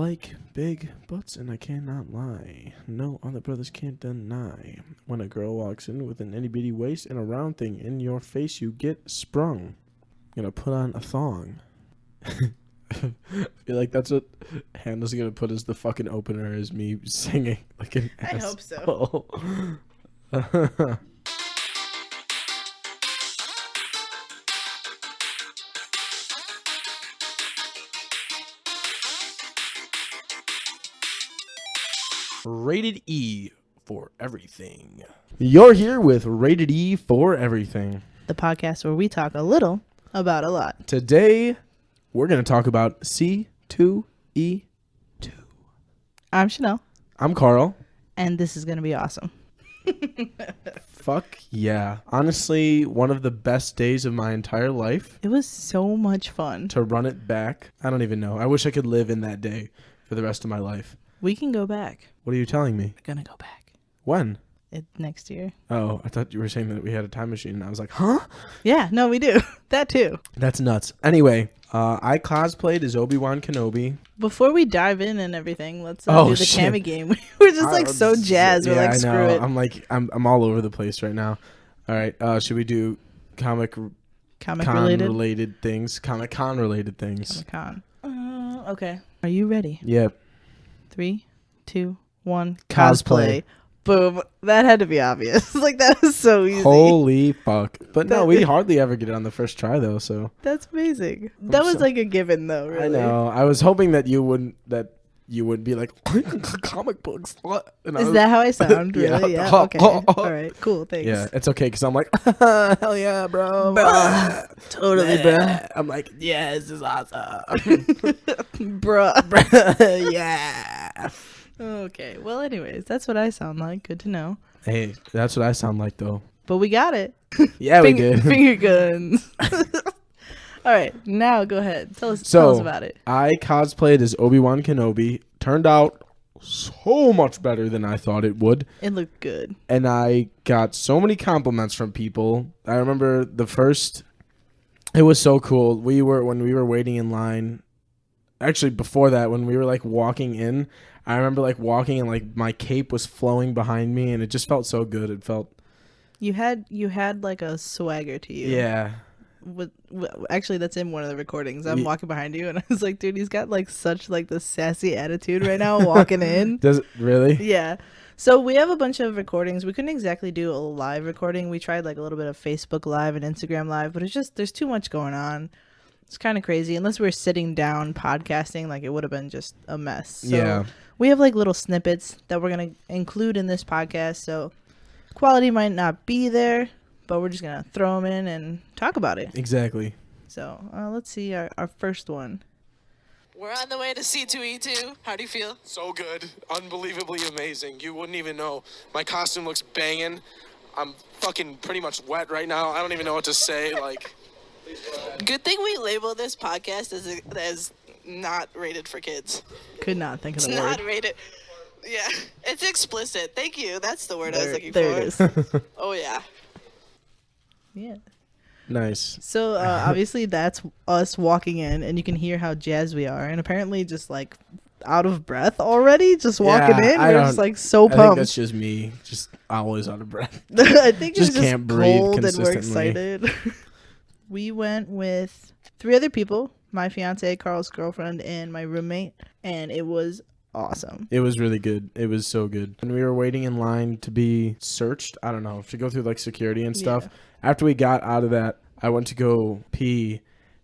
like big butts, and I cannot lie. No other brothers can't deny. When a girl walks in with an itty-bitty waist and a round thing in your face, you get sprung. Gonna put on a thong. I feel like that's what Hannah's gonna put as the fucking opener, is me singing like an I asshole. hope so. Rated E for everything. You're here with Rated E for everything. The podcast where we talk a little about a lot. Today, we're going to talk about C2E2. I'm Chanel. I'm Carl. And this is going to be awesome. Fuck yeah. Honestly, one of the best days of my entire life. It was so much fun. To run it back. I don't even know. I wish I could live in that day for the rest of my life. We can go back. What are you telling me? We're going to go back. When? Next year. Oh, I thought you were saying that we had a time machine. And I was like, huh? Yeah, no, we do. That too. That's nuts. Anyway, I cosplayed as Obi-Wan Kenobi. Before we dive in and everything, let's do the shit. Cammy game. We're just like so jazzed. We're like, screw it. I'm all over the place right now. All right, should we do Comic-Con related things? Comic-Con related things. Comic-Con. Okay. Are you ready? Yep. 3, 2, 1. Cosplay. Boom. That had to be obvious. Like, that was so easy. Holy fuck. But no, we hardly ever get it on the first try, though, so. That's amazing. That was like a given, though, really. I know. I was hoping that you wouldn't be like, comic books. What? Is that how I sound, really? Yeah. Okay. All right. Cool. Thanks. Yeah, it's okay, because I'm like, hell yeah, bro. Totally, bro. I'm like, yeah, this is awesome. Bruh. Yeah. Okay. Well, anyways, that's what I sound like. Good to know. Hey, that's what I sound like, though. But we got it. Yeah, we did. Finger guns. All right. Now, go ahead. Tell us about it. I cosplayed as Obi-Wan Kenobi. Turned out so much better than I thought it would. It looked good. And I got so many compliments from people. I remember it was so cool. When we were waiting in line, actually before that, when we were like walking in, I remember like walking and like my cape was flowing behind me and it just felt so good. It felt. You had like a swagger to you. Yeah. Actually, that's in one of the recordings. I'm walking behind you and I was like, dude, he's got like such like the sassy attitude right now walking in. Does it really? Yeah. So we have a bunch of recordings. We couldn't exactly do a live recording. We tried like a little bit of Facebook Live and Instagram Live, but it's just there's too much going on. It's kind of crazy. Unless we're sitting down podcasting, like it would have been just a mess. So yeah. We have like little snippets that we're going to include in this podcast. So quality might not be there, but we're just going to throw them in and talk about it. Exactly. So let's see our first one. We're on the way to C2E2. How do you feel? So good. Unbelievably amazing. You wouldn't even know. My costume looks banging. I'm fucking pretty much wet right now. I don't even know what to say. Like, good thing we label this podcast as not rated for kids. Could not think of the word. word. It's not rated. Yeah. It's explicit. Thank you. That's the word I was looking for. There it is. Oh, yeah. Yeah. Nice. So obviously that's us walking in and you can hear how jazzed we are and apparently just like out of breath already just walking in. We're just like so pumped. I think that's just me, just always out of breath. I think just it's just can't breathe cold and we're consistently. excited. We went with 3 other people, my fiance, Carl's girlfriend, and my roommate, and it was awesome. It was really good. It was so good. And we were waiting in line to be searched. I don't know, to go through like security and stuff. Yeah. After we got out of that, I went to go pee.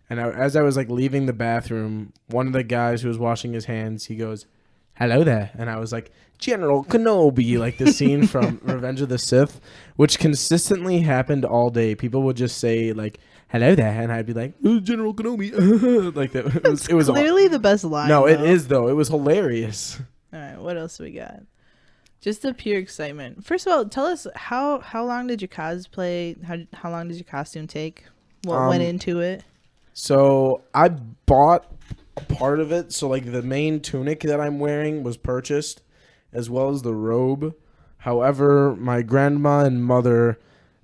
And as I was like leaving the bathroom, one of the guys who was washing his hands, he goes, "Hello there." And I was like, "General Kenobi," like the scene from Revenge of the Sith, which consistently happened all day. People would just say like, "Hello there," and I'd be like, "General Kenobi." Like that. It was clearly the best line. No, it is though. It was hilarious. All right, what else we got? Just the pure excitement. First of all, tell us how long did you cosplay? How long did your costume take? What went into it? So I bought part of it. So like the main tunic that I'm wearing was purchased, as well as the robe. However, my grandma and mother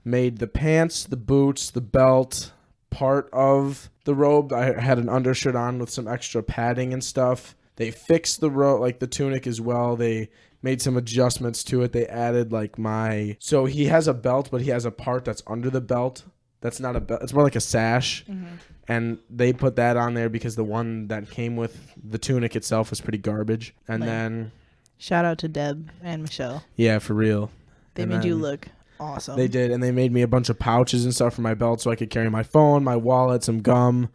made the pants, the boots, the belt part of the robe. I had an undershirt on with some extra padding and stuff. They fixed the tunic as well. They made some adjustments to it. They added so he has a belt, but he has a part that's under the belt. That's not a belt. It's more like a sash. Mm-hmm. And they put that on there because the one that came with the tunic itself was pretty garbage. And then shout out to Deb and Michelle. Yeah, for real. They made you look awesome. They did, and they made me a bunch of pouches and stuff for my belt so I could carry my phone, my wallet, some gum,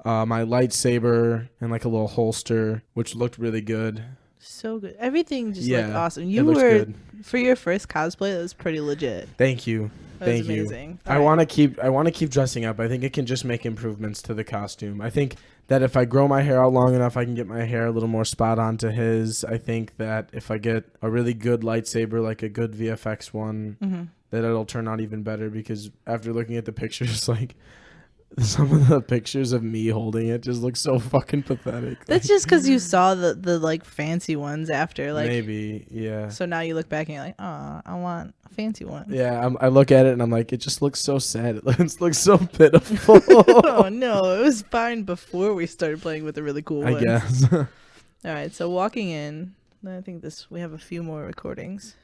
my lightsaber, and like a little holster, which looked really good. So good. Everything just looked awesome. You were good. For your first cosplay, that was pretty legit. Thank you. Thank you. Amazing. I want to keep dressing up. I think it can just make improvements to the costume. I think that if I grow my hair out long enough, I can get my hair a little more spot on to his. I think that if I get a really good lightsaber, like a good VFX one, that it'll turn out even better, because after looking at the pictures, like some of the pictures of me holding it just look so fucking pathetic. That's just because you saw the like fancy ones after, like maybe, yeah. So now you look back and you're like, oh, I want a fancy one. Yeah, I look at it and I'm like, it just looks so sad. It looks so pitiful. Oh no, it was fine before we started playing with the really cool ones. I guess. All right, so walking in, I think we have a few more recordings.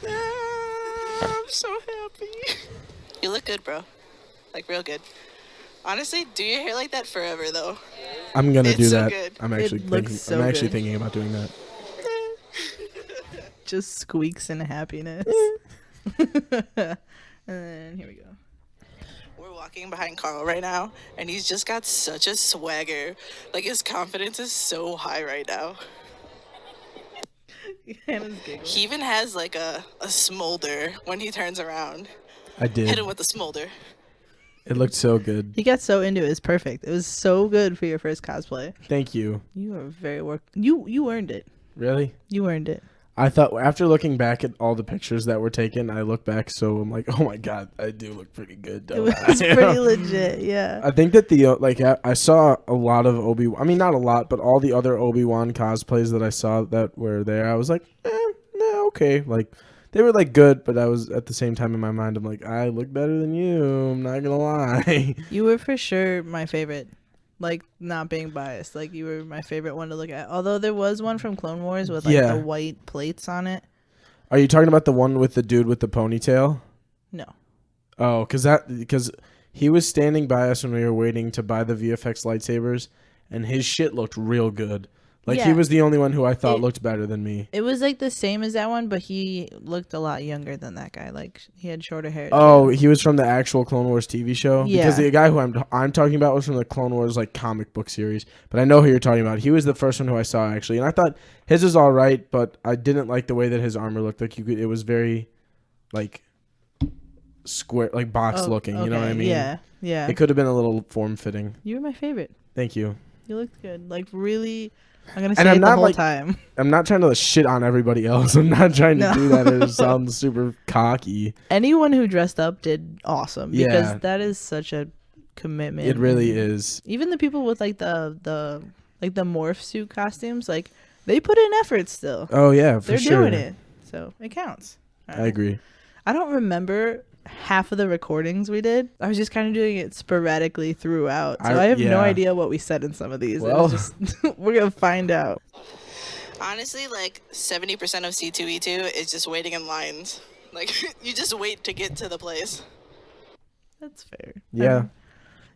I'm so happy. You look good, bro. Like, real good. Honestly, do your hair like that forever, though. I'm gonna do that. Good. I'm actually thinking about doing that. Just squeaks in happiness. And then here we go. We're walking behind Carl right now, and he's just got such a swagger. Like, his confidence is so high right now. Hannah's giggling. He even has like a smolder when he turns around. I did. Hit him with the smolder. It looked so good. He got so into it. It's perfect. It was so good for your first cosplay. Thank you. You are very You earned it. Really? You earned it. I thought after looking back at all the pictures that were taken, I look back, so I'm like, oh my god, I do look pretty good. Don't I? It's pretty legit, yeah. I think that I saw a lot of Obi-Wan. I mean, not a lot, but all the other Obi-Wan cosplays that I saw that were there, I was like, okay. Like, they were like good, but I was at the same time in my mind, I'm like, I look better than you. I'm not gonna lie. You were for sure my favorite. Like, not being biased, like, you were my favorite one to look at. Although there was one from Clone Wars with like the white plates on it. Are you talking about the one with the dude with the ponytail? No. Oh, because he was standing by us when we were waiting to buy the VFX lightsabers, and his shit looked real good. Like, he was the only one who I thought looked better than me. It was like the same as that one, but he looked a lot younger than that guy. Like, he had shorter hair. Oh, he was from the actual Clone Wars TV show? Yeah. Because the guy who I'm talking about was from the Clone Wars like comic book series. But I know who you're talking about. He was the first one who I saw, actually. And I thought his was all right, but I didn't like the way that his armor looked. Like, it was very, like, square, like box looking. Okay. You know what I mean? Yeah, yeah. It could have been a little form-fitting. You were my favorite. Thank you. You looked good. Like, really... I'm going to say it the whole time. I'm not trying to shit on everybody else. I'm not trying to do that. It sounds super cocky. Anyone who dressed up did awesome. Because that is such a commitment. It really is. Even the people with like the morph suit costumes, like, they put in effort still. Oh, yeah, for They're sure. doing it. So it counts. Right. I agree. I don't remember half of the recordings we did. I was just kind of doing it sporadically throughout, so I have no idea what we said in some of these. Well, we're gonna find out. Honestly, like 70% of C2E2 is just waiting in lines. Like, you just wait to get to the place. That's fair. Yeah.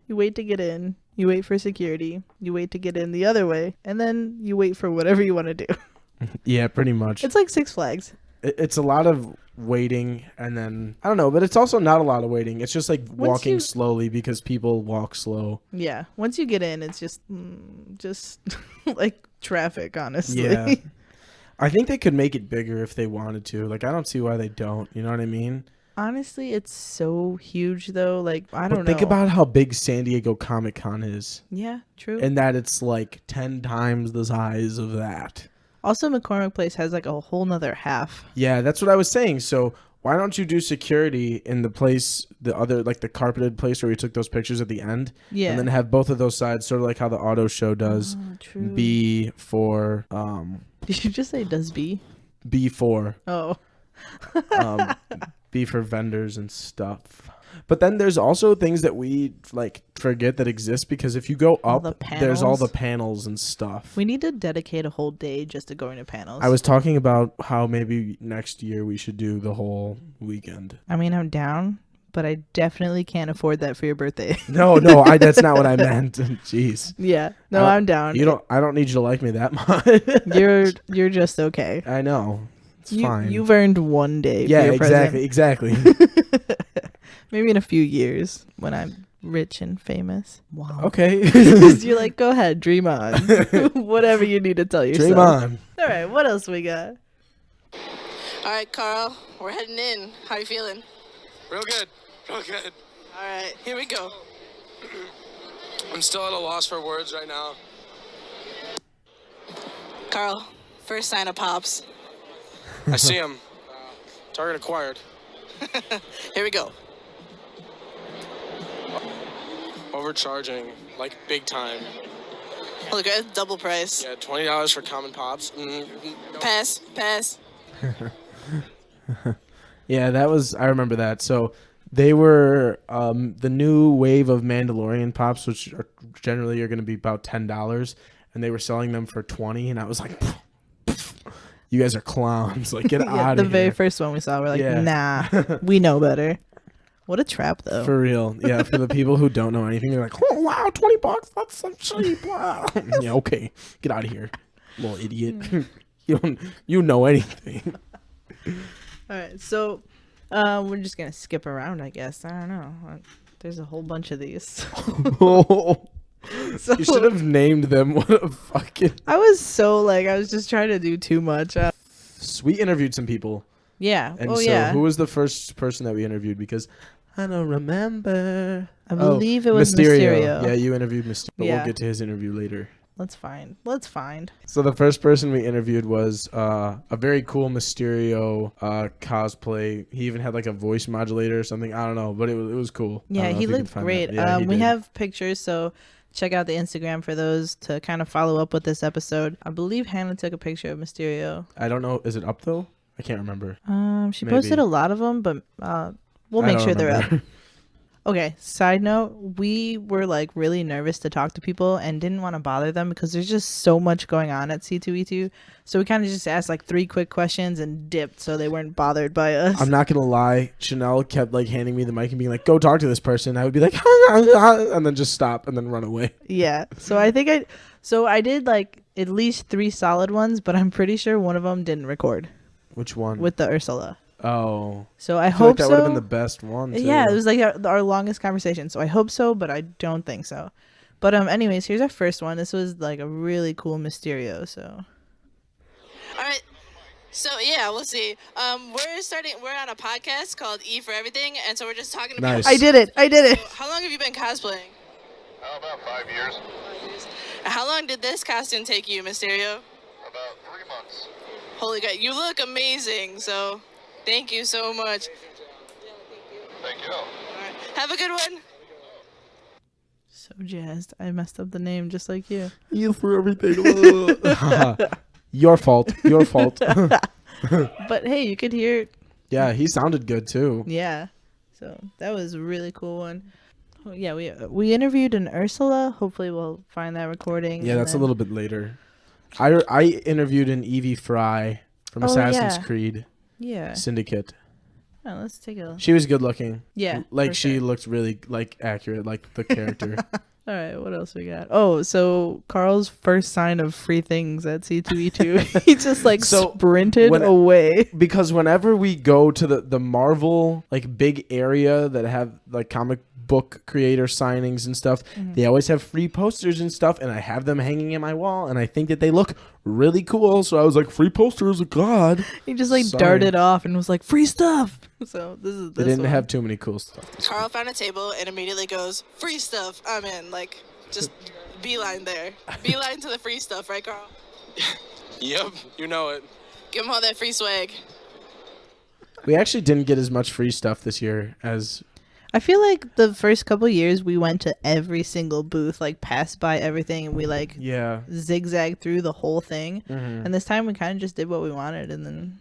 You wait to get in, you wait for security, you wait to get in the other way, and then you wait for whatever you want to do. Yeah, pretty much. It's like Six Flags. It's a lot of waiting, and then I don't know, but it's also not a lot of waiting. It's just like walking slowly because people walk slow. Yeah, once you get in, it's just like traffic, honestly. Yeah. I think they could make it bigger if they wanted to. Like, I don't see why they don't. You know what I mean? Honestly, it's so huge though. Like, I don't know. Think about how big San Diego Comic Con is. Yeah, true. And that it's like 10 times the size of that. Also, McCormick Place has like a whole nother half. Yeah, that's what I was saying. So why don't you do security in the place, the other, like the carpeted place where we took those pictures at the end? Yeah. And then have both of those sides, sort of like how the auto show does. Oh, true. B for... Did you just say does B? B for. Oh. B for vendors and stuff. But then there's also things that we like forget that exist, because if you go up, there's all the panels and stuff. We need to dedicate a whole day just to going to panels. I was talking about how maybe next year we should do the whole weekend. I mean, I'm down, but I definitely can't afford that for your birthday. No, that's not what I meant. Jeez. Yeah. No, I'm down. I don't need you to like me that much. You're just okay. I know. It's fine. You've earned one day. Yeah, for your exactly. Maybe in a few years when I'm rich and famous. Wow. Okay. You're like, go ahead, dream on. Whatever you need to tell yourself. Dream on. All right, what else we got? All right, Carl, we're heading in. How you feeling? Real good. Real good. All right, here we go. I'm still at a loss for words right now. Carl, first sign of Pops. I see him. Target acquired. Here we go. Overcharging, like big time. Look, that's double price. Yeah, $20 for common pops. No. Pass. Yeah, I remember that. So they were the new wave of Mandalorian pops, which are generally are going to be about $10, and they were selling them for $20, and I was like, you guys are clowns. Like, get out of here. The very first one we saw, we're like, nah, we know better. What a trap, though. For real. Yeah, for the people who don't know anything, they're like, oh, wow, $20, that's so cheap. Wow. Yeah, okay. Get out of here, little idiot. You know anything. All right, so we're just going to skip around, I guess. I don't know. There's a whole bunch of these. So, you should have named them. What a fucking... I was just trying to do too much. We interviewed some people. Yeah. And who was the first person that we interviewed? Because I don't remember. I believe it was Mysterio. Yeah, you interviewed Mysterio. But Yeah. we'll get to his interview later. Let's find. So the first person we interviewed was a very cool Mysterio cosplay. He even had like a voice modulator or something. I don't know, but it was cool. Yeah, he looked great. Yeah, we have pictures, so check out the Instagram for those to kind of follow up with this episode. I believe Hannah took a picture of Mysterio. I don't know. Is it up though? I can't remember. She posted a lot of them, but we'll make sure they're up. Okay, side note, we were like really nervous to talk to people and didn't want to bother them because there's just so much going on at C2E2. So we kind of just asked like 3 quick questions and dipped so they weren't bothered by us. I'm not going to lie. Chanel kept like handing me the mic and being like, go talk to this person. I would be like, and then just stop and then run away. Yeah. So I did like at least 3 solid ones, but I'm pretty sure one of them didn't record. Which one? With the Ursula. Oh. So I hope like that would have been the best one too. Yeah, it was like our longest conversation. So I hope so, but I don't think so. But anyways, here's our first one. This was like a really cool Mysterio. So. All right. So yeah, we'll see. We're on a podcast called E for Everything, and so we're just talking about. Nice. I did it. How long have you been cosplaying? About 5 years. 5 years. And how long did this costume take you, Mysterio? About 3 months. Holy God, you look amazing. So, thank you so much. Thank you. All right. Have a good one. So jazzed. I messed up the name just like you. You for everything. Your fault. But hey, you could hear. Yeah, he sounded good too. Yeah. So that was a really cool one. Oh, yeah, we interviewed an Ursula. Hopefully we'll find that recording. Yeah, that's a little bit later. I interviewed an Evie Fry from Assassin's Creed. Yeah. Syndicate. Oh, let's take a. She was good looking. Yeah. Like she looked really like accurate, like the character. All right, what else we got? Oh, so Carl's first sign of free things at C2E2, he just like sprinted away. Because whenever we go to the Marvel like big area that have like comic book creator signings and stuff, they always have free posters and stuff, and I have them hanging in my wall, and I think that they look really cool. So I was like, free posters, God. He just like darted off and was like, free stuff. So this is. They didn't have too many cool stuff. Carl found a table and immediately goes, free stuff. I'm in. Like, just beeline there. Beeline to the free stuff, right, Carl? Yep, you know it. Give him all that free swag. We actually didn't get as much free stuff this year as. I feel like the first couple years we went to every single booth, like passed by everything, and we like zigzagged through the whole thing. And this time we kind of just did what we wanted and then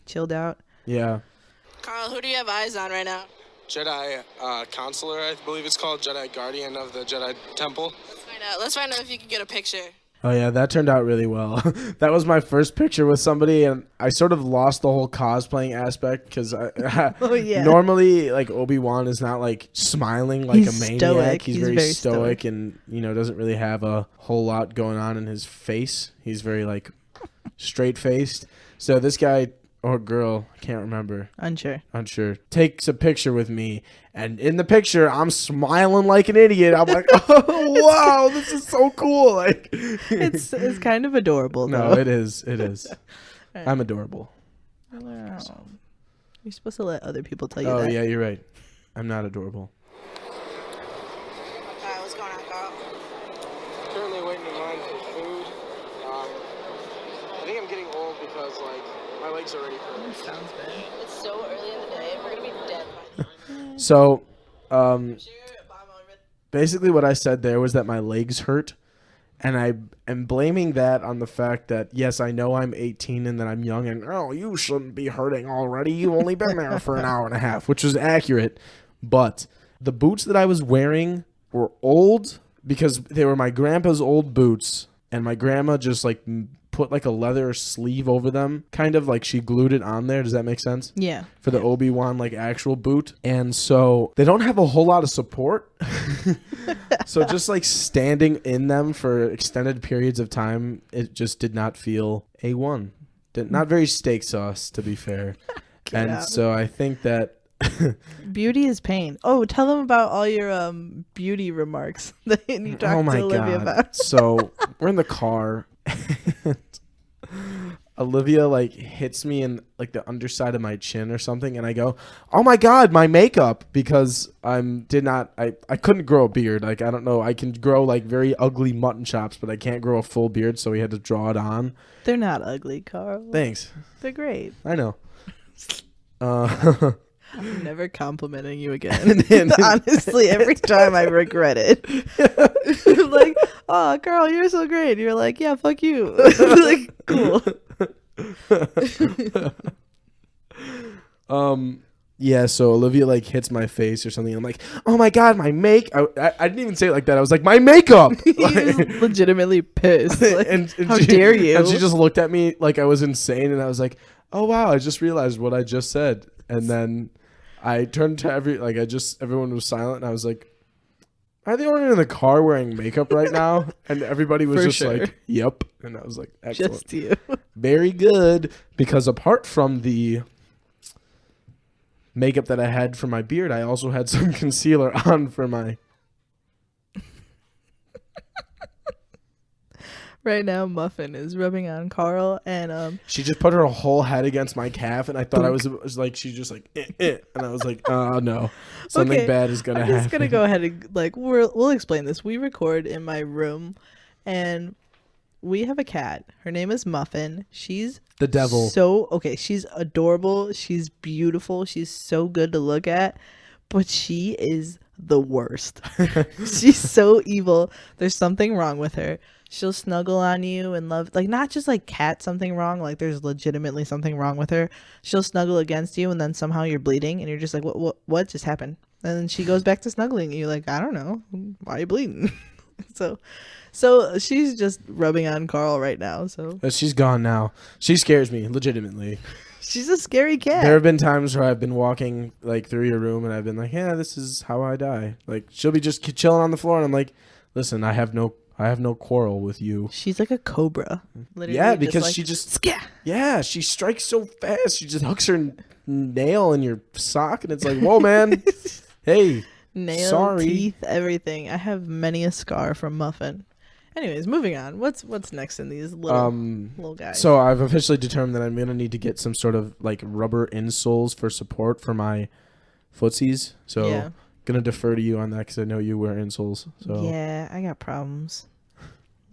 chilled out. Yeah. Carl, who do you have eyes on right now? Jedi Counselor, I believe it's called, Jedi Guardian of the Jedi Temple. Let's find out if you can get a picture. Oh yeah, that turned out really well. That was my first picture with somebody, and I sort of lost the whole cosplaying aspect because normally like Obi-Wan is not like smiling like He's a maniac. stoic. He's very stoic and doesn't really have a whole lot going on in his face. He's very like straight faced. So this guy or girl, I can't remember. Unsure. Takes a picture with me, and in the picture, I'm smiling like an idiot. I'm like, oh, wow, this is so cool. Like, it's kind of adorable, though. No, it is. I'm adorable. Wow. You're supposed to let other people tell you that. that. Oh, yeah, you're right. I'm not adorable. What's going on, Carl? Currently waiting in line for food. I think I'm getting old because, like, my legs are already hurt. Sounds bad. It's so early in the day, and we're going to be dead by now. So, basically what I said there was that my legs hurt, and I am blaming that on the fact that, yes, I know I'm 18 and that I'm young, and, oh, you shouldn't be hurting already. You've only been there for an hour and a half, which was accurate. But the boots that I was wearing were old because they were my grandpa's old boots, and my grandma just, like, put like a leather sleeve over them, kind of like she glued it on there. Does that make sense? Yeah. For the Obi-Wan like actual boot. And so they don't have a whole lot of support. So just like standing in them for extended periods of time, it just did not feel A1. Not very steak sauce, to be fair. So I think that beauty is pain. Oh, tell them about all your beauty remarks that you talked to Olivia about. So we're in the car. And Olivia like hits me in like the underside of my chin or something, and I go, "Oh my god, my makeup!" Because I couldn't grow a beard. Like I don't know, I can grow like very ugly mutton chops, but I can't grow a full beard, so we had to draw it on. They're not ugly, Carl. Thanks. They're great. I know. I'm never complimenting you again. Honestly, every time I regret it. Like, oh, Carl, you're so great. And you're like, yeah, fuck you. Like, cool. Yeah, so Olivia like hits my face or something. I'm like, oh my god, my I didn't even say it like that. I was like, my makeup. He was legitimately pissed. Like, and how dare you? And she just looked at me like I was insane, and I was like, oh wow, I just realized what I just said. And then I turned to everyone was silent, and I was like, are the only one in the car wearing makeup right now? And everybody was just like, yep. And I was like, excellent. Just you. Very good. Because apart from the makeup that I had for my beard, I also had some concealer on for my... Right now, Muffin is rubbing on Carl, and she just put her whole head against my calf, and I thought I was like, she just like, and I was like, oh no, something bad is gonna happen. I'm just gonna go ahead and like we'll explain this. We record in my room, and we have a cat. Her name is Muffin. She's the devil. She's adorable. She's beautiful. She's so good to look at, but she is the worst. She's so evil. There's something wrong with her. She'll snuggle on you and love, like, not just like cat something wrong, like there's legitimately something wrong with her. She'll snuggle against you and then somehow you're bleeding and you're just like, what just happened? And then she goes back to snuggling and you're like, I don't know, why are you bleeding? so she's just rubbing on Carl right now. So she's gone now. She scares me legitimately. She's a scary cat. There have been times where I've been walking like through your room and I've been like, yeah, this is how I die. Like she'll be just chilling on the floor and I'm like, listen, I have no quarrel with you. She's like a cobra. Literally, yeah, because like, she just yeah, she strikes so fast. She just hooks her nail in your sock, and it's like, whoa, man. Hey, nail, teeth, everything. I have many a scar from Muffin. Anyways, moving on. What's next in these little guys? So I've officially determined that I'm gonna need to get some sort of like rubber insoles for support for my footsies. So. Yeah. Gonna defer to you on that because I know you wear insoles. So yeah, I got problems.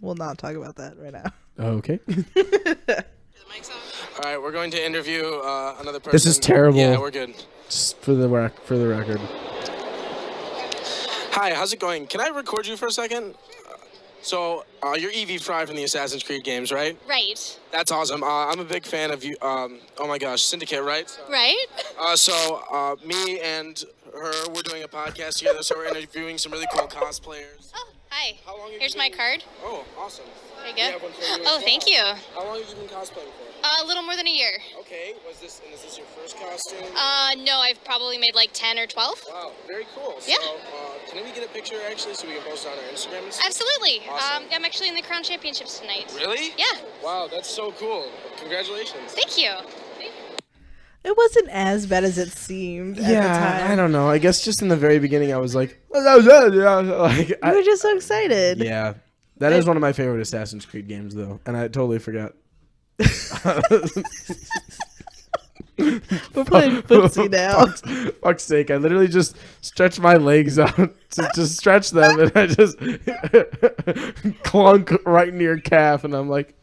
We'll not talk about that right now. Okay. All right, we're going to interview another person. This is terrible. Yeah, we're good. Just for the record. Hi, how's it going? Can I record you for a second? So, you're Evie Fry from the Assassin's Creed games, right? Right. That's awesome. I'm a big fan of you. Oh my gosh, Syndicate, right? Right? So, me and her. We're doing a podcast together, so we're interviewing some really cool cosplayers. Oh, hi. How long have Here's you my been- card. Oh, awesome. There you We go. have one for you as Oh, well. thank you. How long have you been cosplaying for? A little more than a year. Okay, is this your first costume? No, I've probably made like 10 or 12. Wow, very cool. Yeah. So, can we get a picture actually so we can post it on our Instagram and stuff? Absolutely. Awesome. I'm actually in the Crown Championships tonight. Really? Yeah. Wow, that's so cool. Congratulations. Thank you. It wasn't as bad as it seemed at the time. I don't know. I guess just in the very beginning, I was like, like, We were just so excited. yeah. That is one of my favorite Assassin's Creed games, though, and I totally forgot. We're playing footsie now. Fuck's sake! I literally just stretched my legs out to stretch them, and I just clunk right in your calf, and I'm like,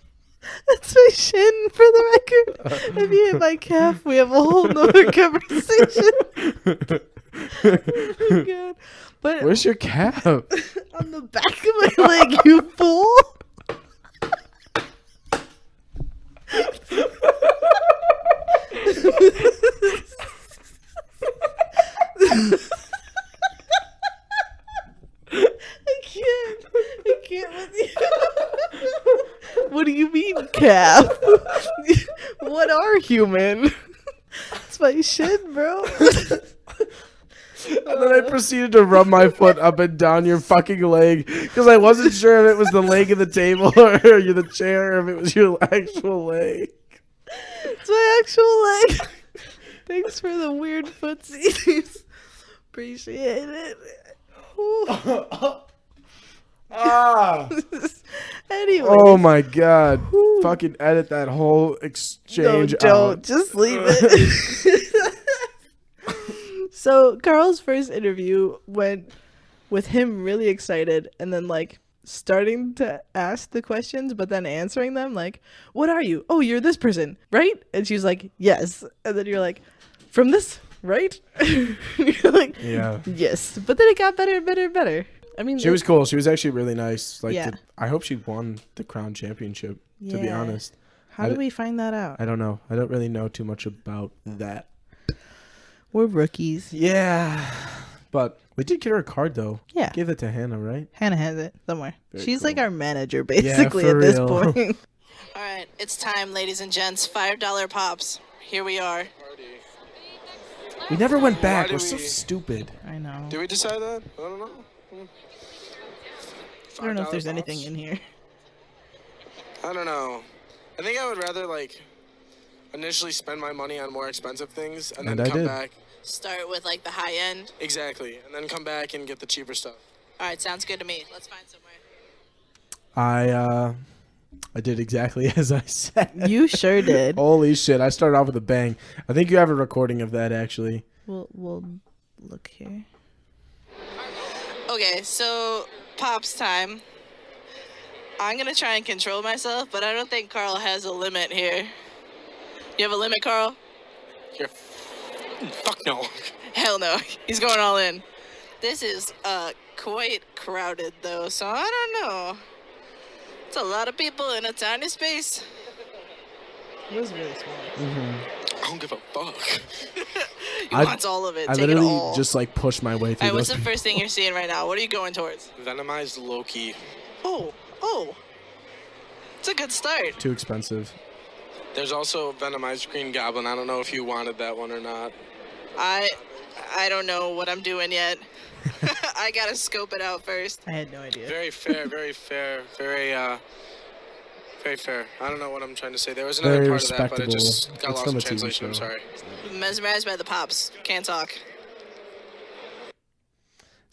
That's my shin, for the record. If you hit my calf, we have a whole nother conversation. Oh my God. But "Where's your calf?" on the back of my leg, you fool. I can't with you. What do you mean, calf? What are human? It's my shin, bro. And then I proceeded to rub my foot up and down your fucking leg because I wasn't sure if it was the leg of the table or the chair, or if it was your actual leg. It's my actual leg. Thanks for the weird footsies. Appreciate it. Ah! Anyway. Oh my god! Fucking edit that whole exchange. Don't. out. Just leave it. So Carl's first interview went with him really excited and then like starting to ask the questions but then answering them like, what are you? Oh, you're this person, right? And she's like, yes. And then you're like, from this, right? You're like, Yeah. yes. But then it got better and better and better. I mean, She was cool. She was actually really nice. Like, Yeah. I hope she won the Crown Championship. To be Yeah. honest, how do we find that out? I don't know. I don't really know too much about that. We're rookies. Yeah, but we did get her a card though. Yeah. Give it to Hannah, right? Hannah has it somewhere. Very She's cool. like our manager basically for at this real. point. All right, it's time, ladies and gents. $5 pops. Here we are. We never went back. Why We're do so we- stupid. I know. Did we decide that? I don't know. I don't know if there's $5 anything pops? in here. I don't know. I think I would rather like initially spend my money on more expensive things and then And I come did. back. Start with like the high end. Exactly. And then come back and get the cheaper stuff. All right, sounds good to me. Let's find somewhere. I did exactly as I said. You sure did. Holy shit! I started off with a bang. I think you have a recording of that actually. We'll look here. Okay, so pops time. I'm gonna try and control myself, but I don't think Carl has a limit here. You have a limit, Carl? Here. Fuck no. Hell no. He's going all in. This is quite crowded though, so I don't know. It's a lot of people in a tiny space. It was really small. I don't give a fuck. He I- wants all of it. I Take it literally all. just like pushed my way All through right, what's those. the first thing you're seeing right now? What are you going towards? Venomized Loki. Oh. It's a good start. Too expensive. There's also Venomized Green Goblin. I don't know if you wanted that one or not. I don't know what I'm doing yet. I gotta scope it out first. I had no idea. Very fair, very fair, very fair. I don't know what I'm trying to say. There was another Very part of that, but it respectable. just got It's lost from in a TV translation. I'm show. sorry. Mesmerized by the pops. Can't talk.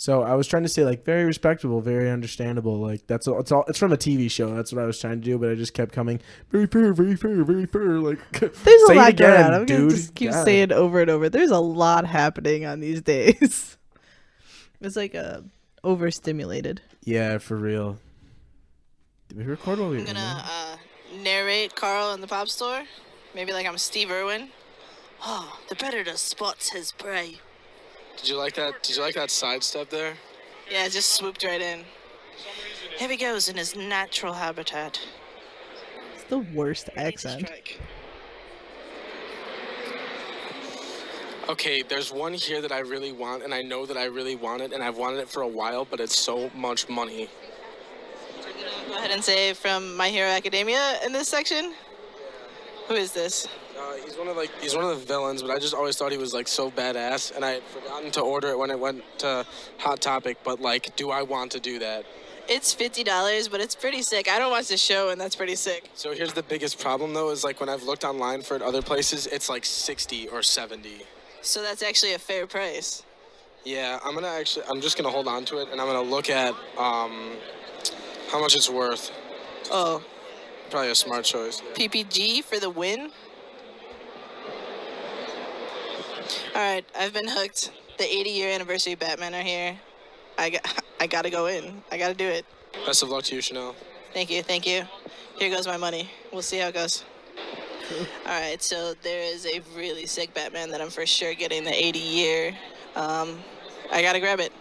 So I was trying to say like very respectable, very understandable. Like that's all. It's from a TV show. That's what I was trying to do, but I just kept coming very fair, very fair, very fair. Like There's say a lot it again, going on. I'm dude. gonna just keep God. saying over and over. There's a lot happening on these days. It's like overstimulated. Yeah, for real. Did we record while we were I'm in gonna there? narrate Carl in the pop store. Maybe like I'm Steve Irwin. Oh, the predator spots his prey. Did you like that? Did you like that sidestep there? Yeah, it just swooped right in. Here he goes in his natural habitat. It's the worst accent. Strike. Okay, there's one here that I really want, and I know that I really want it, and I've wanted it for a while, but it's so much money. Go ahead and say from My Hero Academia in this section. Who is this? He's one of the villains, but I just always thought he was like so badass, and I had forgotten to order it when it went to Hot Topic. But like, do I want to do that? It's $50, but it's pretty sick. I don't watch the show, and that's pretty sick. So here's the biggest problem though: is like when I've looked online for it other places, it's like 60 or 70. So that's actually a fair price. Yeah, I'm just gonna hold on to it, and I'm gonna look at how much it's worth. Oh. Probably a smart choice. Yeah. PPG for the win. All right, I've been hooked. The 80-year anniversary Batman are here. I gotta go in. I gotta do it. Best of luck to you, Chanel. Thank you, thank you. Here goes my money. We'll see how it goes. All right, so there is a really sick Batman that I'm for sure getting the 80-year. I gotta grab it.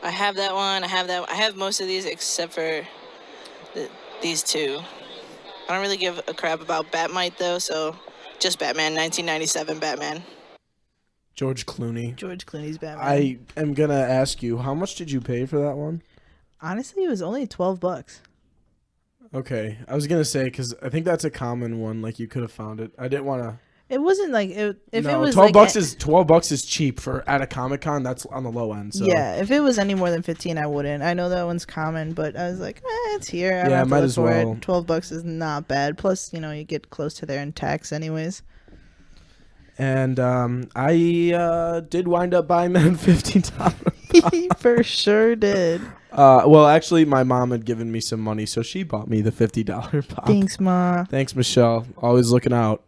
I have that one. I have most of these except for these two. I don't really give a crap about Batmite though, so just Batman, 1997 Batman. George Clooney. George Clooney's Batman. I am gonna ask you, how much did you pay for that one? Honestly, it was only $12. Okay, I was gonna say because I think that's a common one. Like you could have found it. I didn't want to. It wasn't like it, if no, it was $12 is cheap for at a Comic-Con. That's on the low end. So. Yeah, if it was any more than 15, I wouldn't. I know that one's common, but I was like, it's here. I Yeah, might as well. $12 is not bad. Plus, you get close to there in tax, anyways. And I did wind up buying that $15. He for sure did. Well, actually, my mom had given me some money, so she bought me the $50 pop. Thanks, Ma. Thanks, Michelle. Always looking out.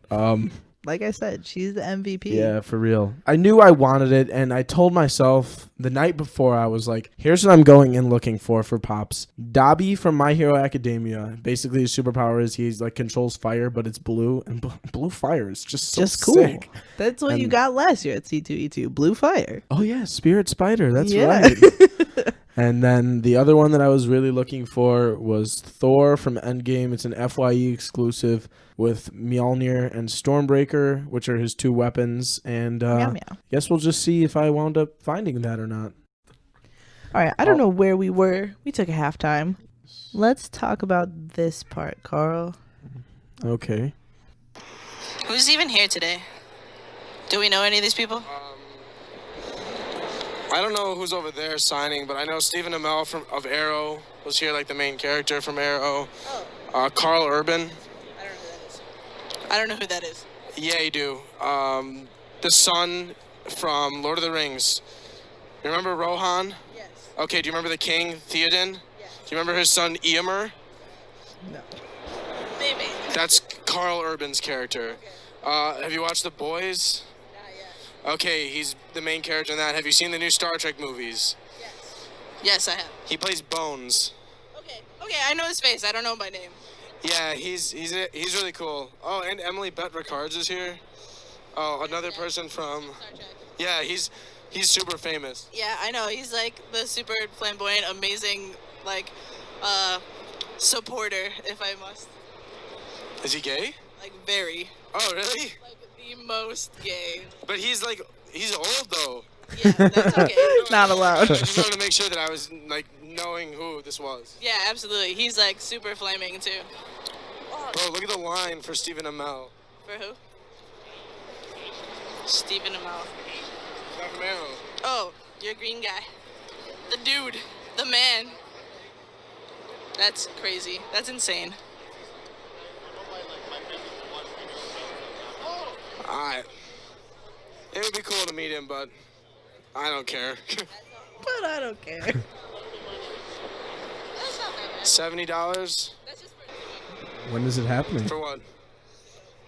Like I said, she's the MVP. Yeah, for real. I knew I wanted it, and I told myself the night before, I was like, here's what I'm going and looking for Pops. Dobby from My Hero Academia. Basically, his superpower is he's like controls fire, but it's blue, and blue fire is just so cool. sick. That's what you got last year at C2E2, blue fire. Oh, yeah, Spirit Spider. That's right. And then the other one that I was really looking for was Thor from Endgame. It's an FYE exclusive with Mjolnir and Stormbreaker, which are his two weapons. And meow, meow. Guess we'll just see if I wound up finding that or not. All right, I don't know where we were. We took a halftime. Let's talk about this part, Carl. Okay. Who's even here today? Do we know any of these people? I don't know who's over there signing, but I know Stephen Amell of Arrow was here, like the main character from Arrow. Carl Urban. I don't know who that is. Yeah, you do. The son from Lord of the Rings. You remember Rohan? Yes. Okay, do you remember the king, Theoden? Yes. Do you remember his son, Eomer? No. Maybe. That's Carl Urban's character. Okay. Have you watched The Boys? Not yet. Okay, he's the main character in that. Have you seen the new Star Trek movies? Yes. Yes, I have. He plays Bones. Okay, I know his face. I don't know him by name. Yeah, he's really cool. Oh, and Emily Bett Rickards is here. Oh, another person from... Star Trek. Yeah, he's super famous. Yeah, I know. He's like the super flamboyant, amazing, like, supporter, if I must. Is he gay? Like, very. Oh, really? Like, the most gay. But he's old, though. Yeah, that's okay. Not allowed. I just wanted to make sure that I was, like, knowing who this was. Yeah, absolutely. He's, like, super flaming, too. Bro, look at the line for Stephen Amell. For who? Stephen Amell. Not from Arrow. Oh, you're a green guy. The dude. The man. That's crazy. That's insane. It would be cool to meet him, but I don't care. But I don't care. $70? That's just for... When is it happening? For what?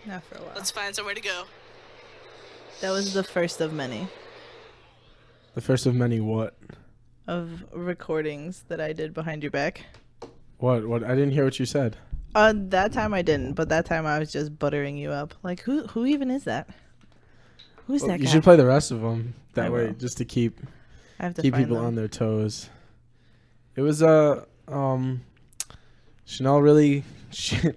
Not for a while. Let's find somewhere to go. That was the first of many. The first of many what? Of recordings that I did behind your back. What? I didn't hear what you said. That time I didn't, but that time I was just buttering you up. Like, who even is that? Who's that guy? You should play the rest of them that I way, will. just to keep I have to find people them. on their toes. It was Chanel really she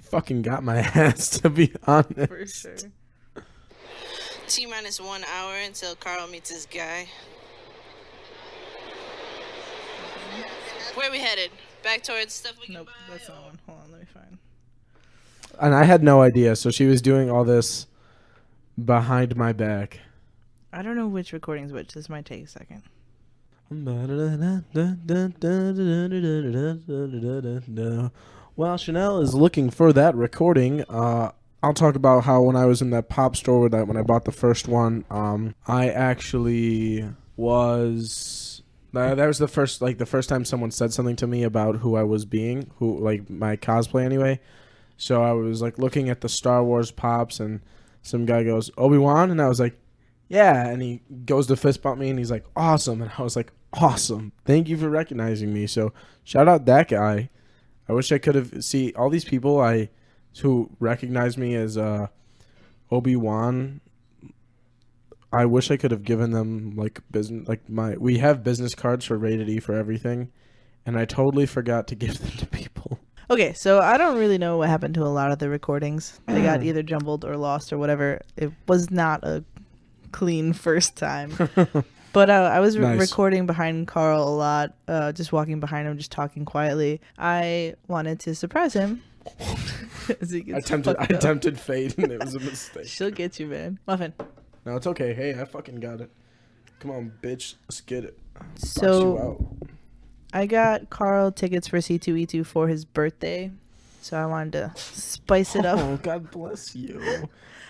fucking got my ass, to be honest. For sure. T-minus 1 hour until Carl meets his guy. Where are we headed? Back towards stuff we can Nope, buy? that's not one. Hold on, let me find. And I had no idea, so she was doing all this behind my back. I don't know which recording's which. This might take a second. While Chanel is looking for that recording, I'll talk about how when I was in that pop store when I bought the first one, I actually was. That was the first time someone said something to me about who I was being, my cosplay anyway. So I was like looking at the Star Wars pops, and some guy goes, Obi-Wan, and I was like, yeah, and he goes to fist bump me, and he's like, awesome, and I was like, awesome, thank you for recognizing me. So shout out that guy. I wish I could have all these people who recognize me as Obi-Wan. I wish I could have given them we have business cards for Rated E for everything, and I totally forgot to give them to people. Okay, so I don't really know what happened to a lot of the recordings. They got either jumbled or lost or whatever. It was not a clean first time. But I was Nice. recording behind Carl a lot, just walking behind him, just talking quietly. I wanted to surprise him. As he gets I fucked up. tempted fate, and it was a mistake. She'll get you, man. Muffin. No, it's okay. Hey, I fucking got it. Come on, bitch. Let's get it. Box you So out. I got Carl tickets for C2E2 for his birthday. So I wanted to spice it up. Oh, God bless you. I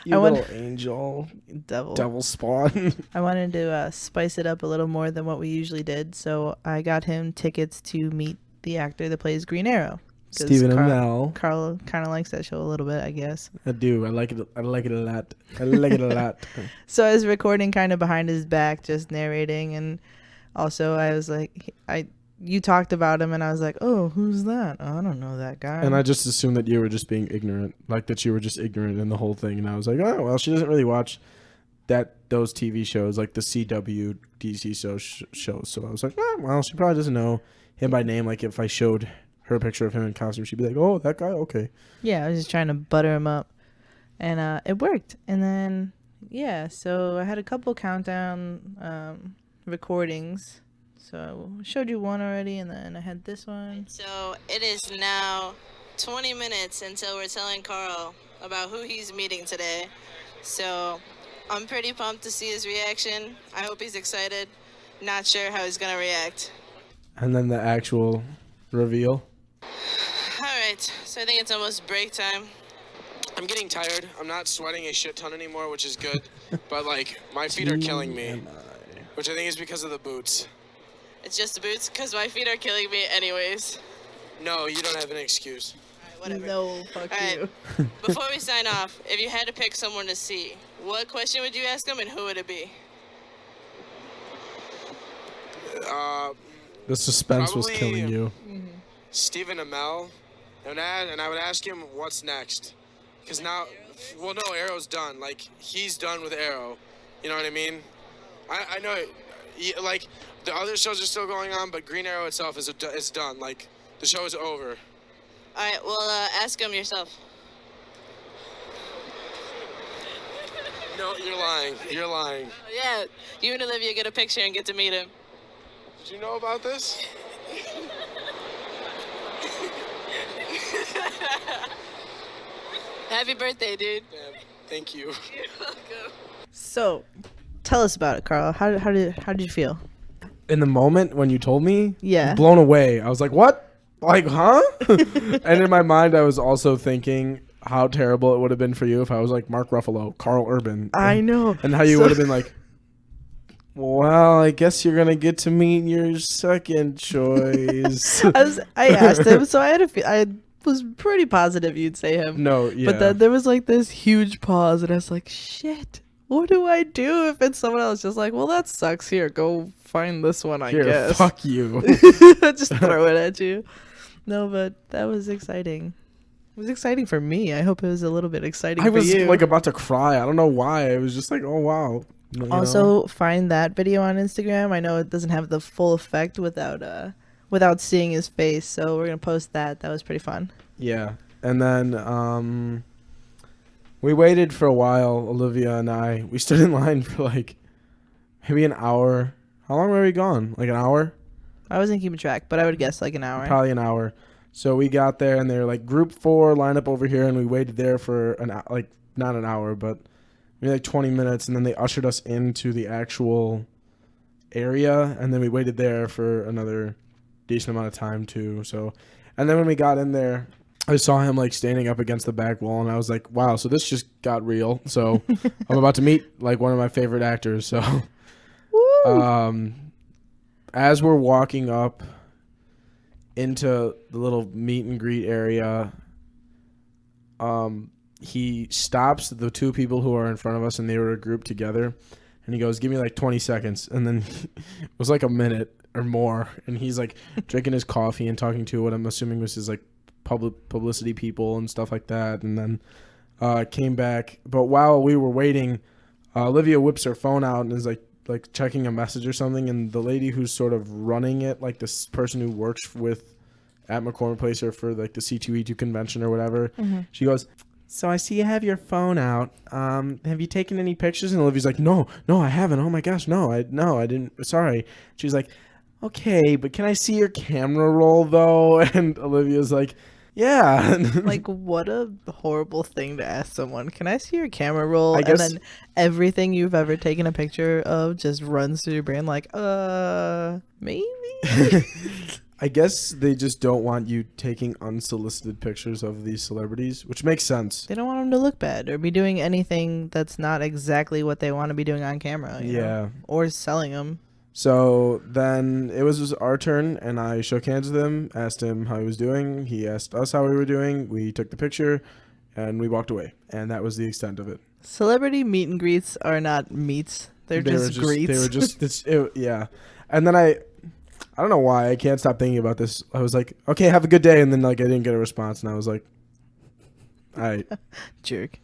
You want- little angel. Devil. Devil spawn. I wanted to spice it up a little more than what we usually did. So I got him tickets to meet the actor that plays Green Arrow. 'Cause Stephen Amell. Carl kind of likes that show a little bit, I guess. I do. I like it. I like it a lot. I like it a lot. So I was recording kind of behind his back, just narrating, and also I was like, you talked about him, and I was like, oh, who's that? Oh, I don't know that guy. And I just assumed that you were just being ignorant, like that you were just ignorant in the whole thing. And I was like, oh, well, she doesn't really watch those TV shows, like the CW DC shows. So I was like, oh, well, she probably doesn't know him by name. Like if I showed her a picture of him in costume, she'd be like, oh, that guy, okay. Yeah, I was just trying to butter him up, and it worked. And then yeah, so I had a couple countdown recordings. So I showed you one already, and then I had this one. So it is now 20 minutes until we're telling Carl about who he's meeting today. So I'm pretty pumped to see his reaction. I hope he's excited. Not sure how he's gonna react. And then the actual reveal. Alright, so I think it's almost break time. I'm getting tired. I'm not sweating a shit ton anymore, which is good. But like, my feet are killing me, which I think is because of the boots. It's just the boots, because my feet are killing me anyways. No, you don't have an excuse. Alright, whatever. No, fuck Alright. you. Before we sign off, if you had to pick someone to see, what question would you ask them and who would it be? The suspense was Probably- killing you. Stephen Amell, and I would ask him what's next, because now, well, no, Arrow's done. Like he's done with Arrow. You know what I mean? I know, like the other shows are still going on, but Green Arrow itself is done. Like the show is over. Alright, well, ask him yourself. No, you're lying. You're lying. Oh, yeah, you and Olivia get a picture and get to meet him. Did you know about this? Happy birthday, dude. Damn, thank you. You're welcome. So, tell us about it, Carl. How did you feel? In the moment when you told me, Yeah. blown away. I was like, what? Like, huh? And in my mind, I was also thinking how terrible it would have been for you if I was like Mark Ruffalo, Carl Urban. I know. And how you would have been like, well, I guess you're going to get to meet your second choice. I asked him, so I was pretty positive you'd say him. No, yeah. But then there was like this huge pause, and I was like, shit, what do I do if it's someone else? Just like, well, that sucks. Here, go find this one, I Here, guess. fuck you. Just throw it at you. No, but that was exciting. It was exciting for me. I hope it was a little bit exciting I for was you. like about to cry. I don't know why. I was just like, oh, wow. You know? Also, find that video on Instagram. I know it doesn't have the full effect without seeing his face, so we're gonna post that. That was pretty fun. Yeah. And then We waited for a while, Olivia and I. We stood in line for like maybe an hour. How long were we gone? Like an hour? I wasn't keeping track, but I would guess like an hour. Probably an hour. So we got there and they were like, group 4, line up over here. And we waited there for like not an hour, but maybe like 20 minutes. And then they ushered us into the actual area. And then we waited there for another decent amount of time too. So, and then when we got in there, I saw him like standing up against the back wall, and I was like, wow, so this just got real. So I'm about to meet like one of my favorite actors. So as we're walking up into the little meet and greet area, he stops the 2 people who are in front of us, and they were grouped together, and he goes, give me like 20 seconds. And then it was like a minute or more, and he's like drinking his coffee and talking to what I'm assuming was his like publicity people and stuff like that, and then came back. But while we were waiting, Olivia whips her phone out and is like checking a message or something, and the lady who's sort of running it, like this person who works with at McCormick Place or for like the C2E2 convention or whatever, she goes, so I see you have your phone out. Have you taken any pictures? And Olivia's like, no, I haven't. Oh my gosh, no, I didn't. Sorry. She's like, okay, but can I see your camera roll though? And Olivia's like, yeah. Like, what a horrible thing to ask someone. Can I see your camera roll? I guess, and then everything you've ever taken a picture of just runs through your brain like, maybe? I guess they just don't want you taking unsolicited pictures of these celebrities, which makes sense. They don't want them to look bad or be doing anything that's not exactly what they want to be doing on camera. You know? Or selling them. So then it was our turn, and I shook hands with him, asked him how he was doing. He asked us how we were doing. We took the picture, and we walked away. And that was the extent of it. Celebrity meet and greets are not meets. They're just greets. They were just, yeah. And then I don't know why. I can't stop thinking about this. I was like, okay, have a good day. And then like I didn't get a response, and I was like, all right. Jerk.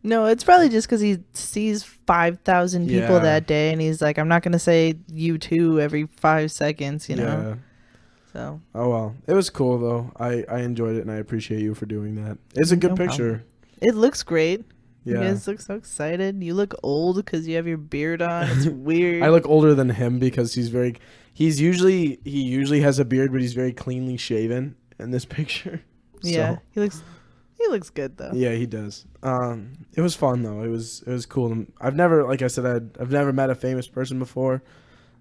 No, it's probably just because he sees 5,000 people that day, and he's like, I'm not going to say you too every 5 seconds, you know? Yeah. So. Oh, well. It was cool, though. I enjoyed it, and I appreciate you for doing that. It's a good picture. Problem. It looks great. Yeah. You guys look so excited. You look old because you have your beard on. It's weird. I look older than him because he usually has a beard, but he's very cleanly shaven in this picture. Yeah. So. He looks good though. Yeah, he does. It was fun though. It was cool. I've never, like I said, I've never met a famous person before,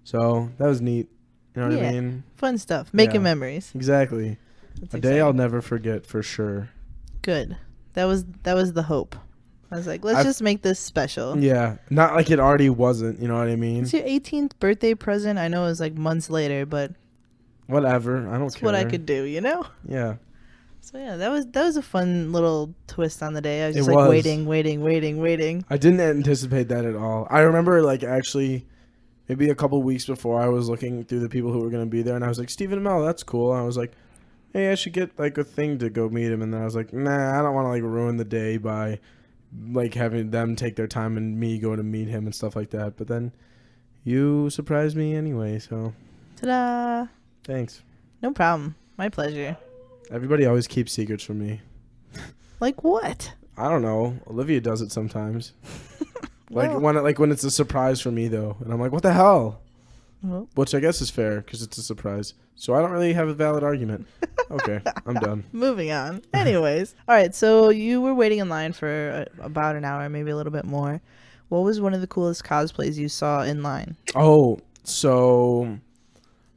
so that was neat. You know what I mean? Fun stuff. Making memories. Exactly. That's a exciting. day I'll never forget for sure. Good. That was the hope. I was like, let's just make this special. Yeah, not like it already wasn't. You know what I mean? It's your 18th birthday present. I know it was like months later, but whatever. I don't care. That's what I could do. You know? Yeah. So yeah, that was a fun little twist on the day. I was just like waiting. I didn't anticipate that at all. I remember like actually maybe a couple weeks before I was looking through the people who were going to be there, and I was like, Stephen Amell, that's cool. And I was like, hey, I should get like a thing to go meet him. And then I was like, nah, I don't want to like ruin the day by like having them take their time and me go to meet him and stuff like that. But then you surprised me anyway, so. Ta-da! Thanks. No problem. My pleasure. Everybody always keeps secrets from me. Like what? I don't know. Olivia does it sometimes. Well, when it's a surprise for me though, and I'm like, what the hell? Well. Which I guess is fair because it's a surprise. So I don't really have a valid argument. Okay, I'm done. Moving on. Anyways, all right. So you were waiting in line for about an hour, maybe a little bit more. What was one of the coolest cosplays you saw in line? Oh, so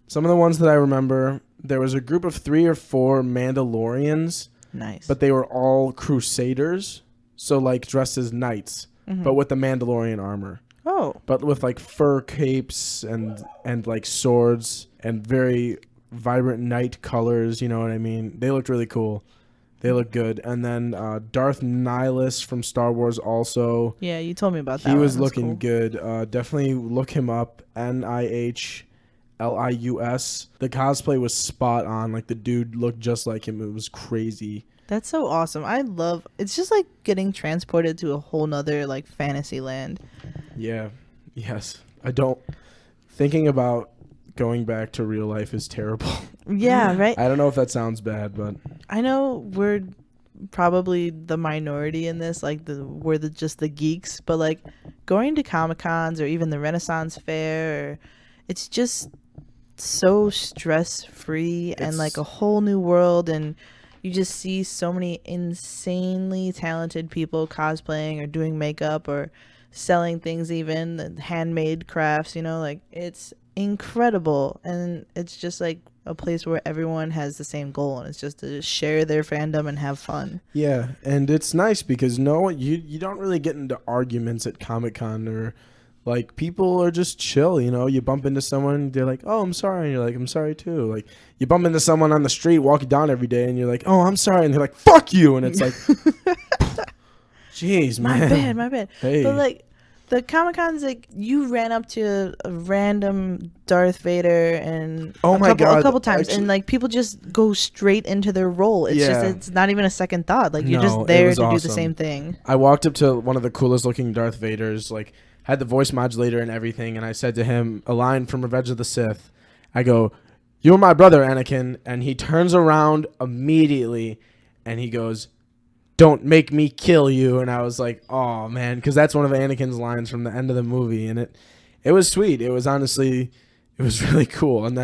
some of the ones that I remember. There was a group of 3 or 4 Mandalorians. Nice. But they were all Crusaders. So, like, dressed as knights. Mm-hmm. But with the Mandalorian armor. Oh. But with, like, fur capes and like, swords. And very vibrant knight colors. You know what I mean? They looked really cool. They looked good. And then Darth Nihilus from Star Wars also. Yeah, you told me about that. He was looking good. Definitely look him up. NIHLIUS. The cosplay was spot on. Like the dude looked just like him. It was crazy. That's so awesome. It's just like getting transported to a whole nother like fantasy land. Yeah. Yes. Thinking about going back to real life is terrible. Yeah, right? I don't know if that sounds bad, but I know probably the minority in this, like we're just the geeks, but like going to Comic Cons or even the Renaissance Fair, it's just so stress free and like a whole new world, and you just see so many insanely talented people cosplaying or doing makeup or selling things, even the handmade crafts, you know, like it's incredible. And it's just like a place where everyone has the same goal, and it's just to share their fandom and have fun. Yeah, and it's nice because you don't really get into arguments at Comic-Con, or like people are just chill, you know. You bump into someone, they're like, "Oh, I'm sorry," and you're like, "I'm sorry too." Like you bump into someone on the street walking down every day, and you're like, "Oh, I'm sorry," and they're like, "Fuck you," and it's like, "Jeez, man, my bad. Hey. But like the Comic-Cons, like you ran up to a random Darth Vader and a couple times, and like people just go straight into their role. It's just, it's not even a second thought. Like you're just there to do the same thing. I walked up to one of the coolest looking Darth Vaders, like had the voice modulator and everything, and I said to him a line from Revenge of the Sith. I go, "You're my brother, Anakin," and he turns around immediately, and he goes, "Don't make me kill you." And I was like, oh man, because that's one of Anakin's lines from the end of the movie, and it was sweet. It was honestly, it was really cool. And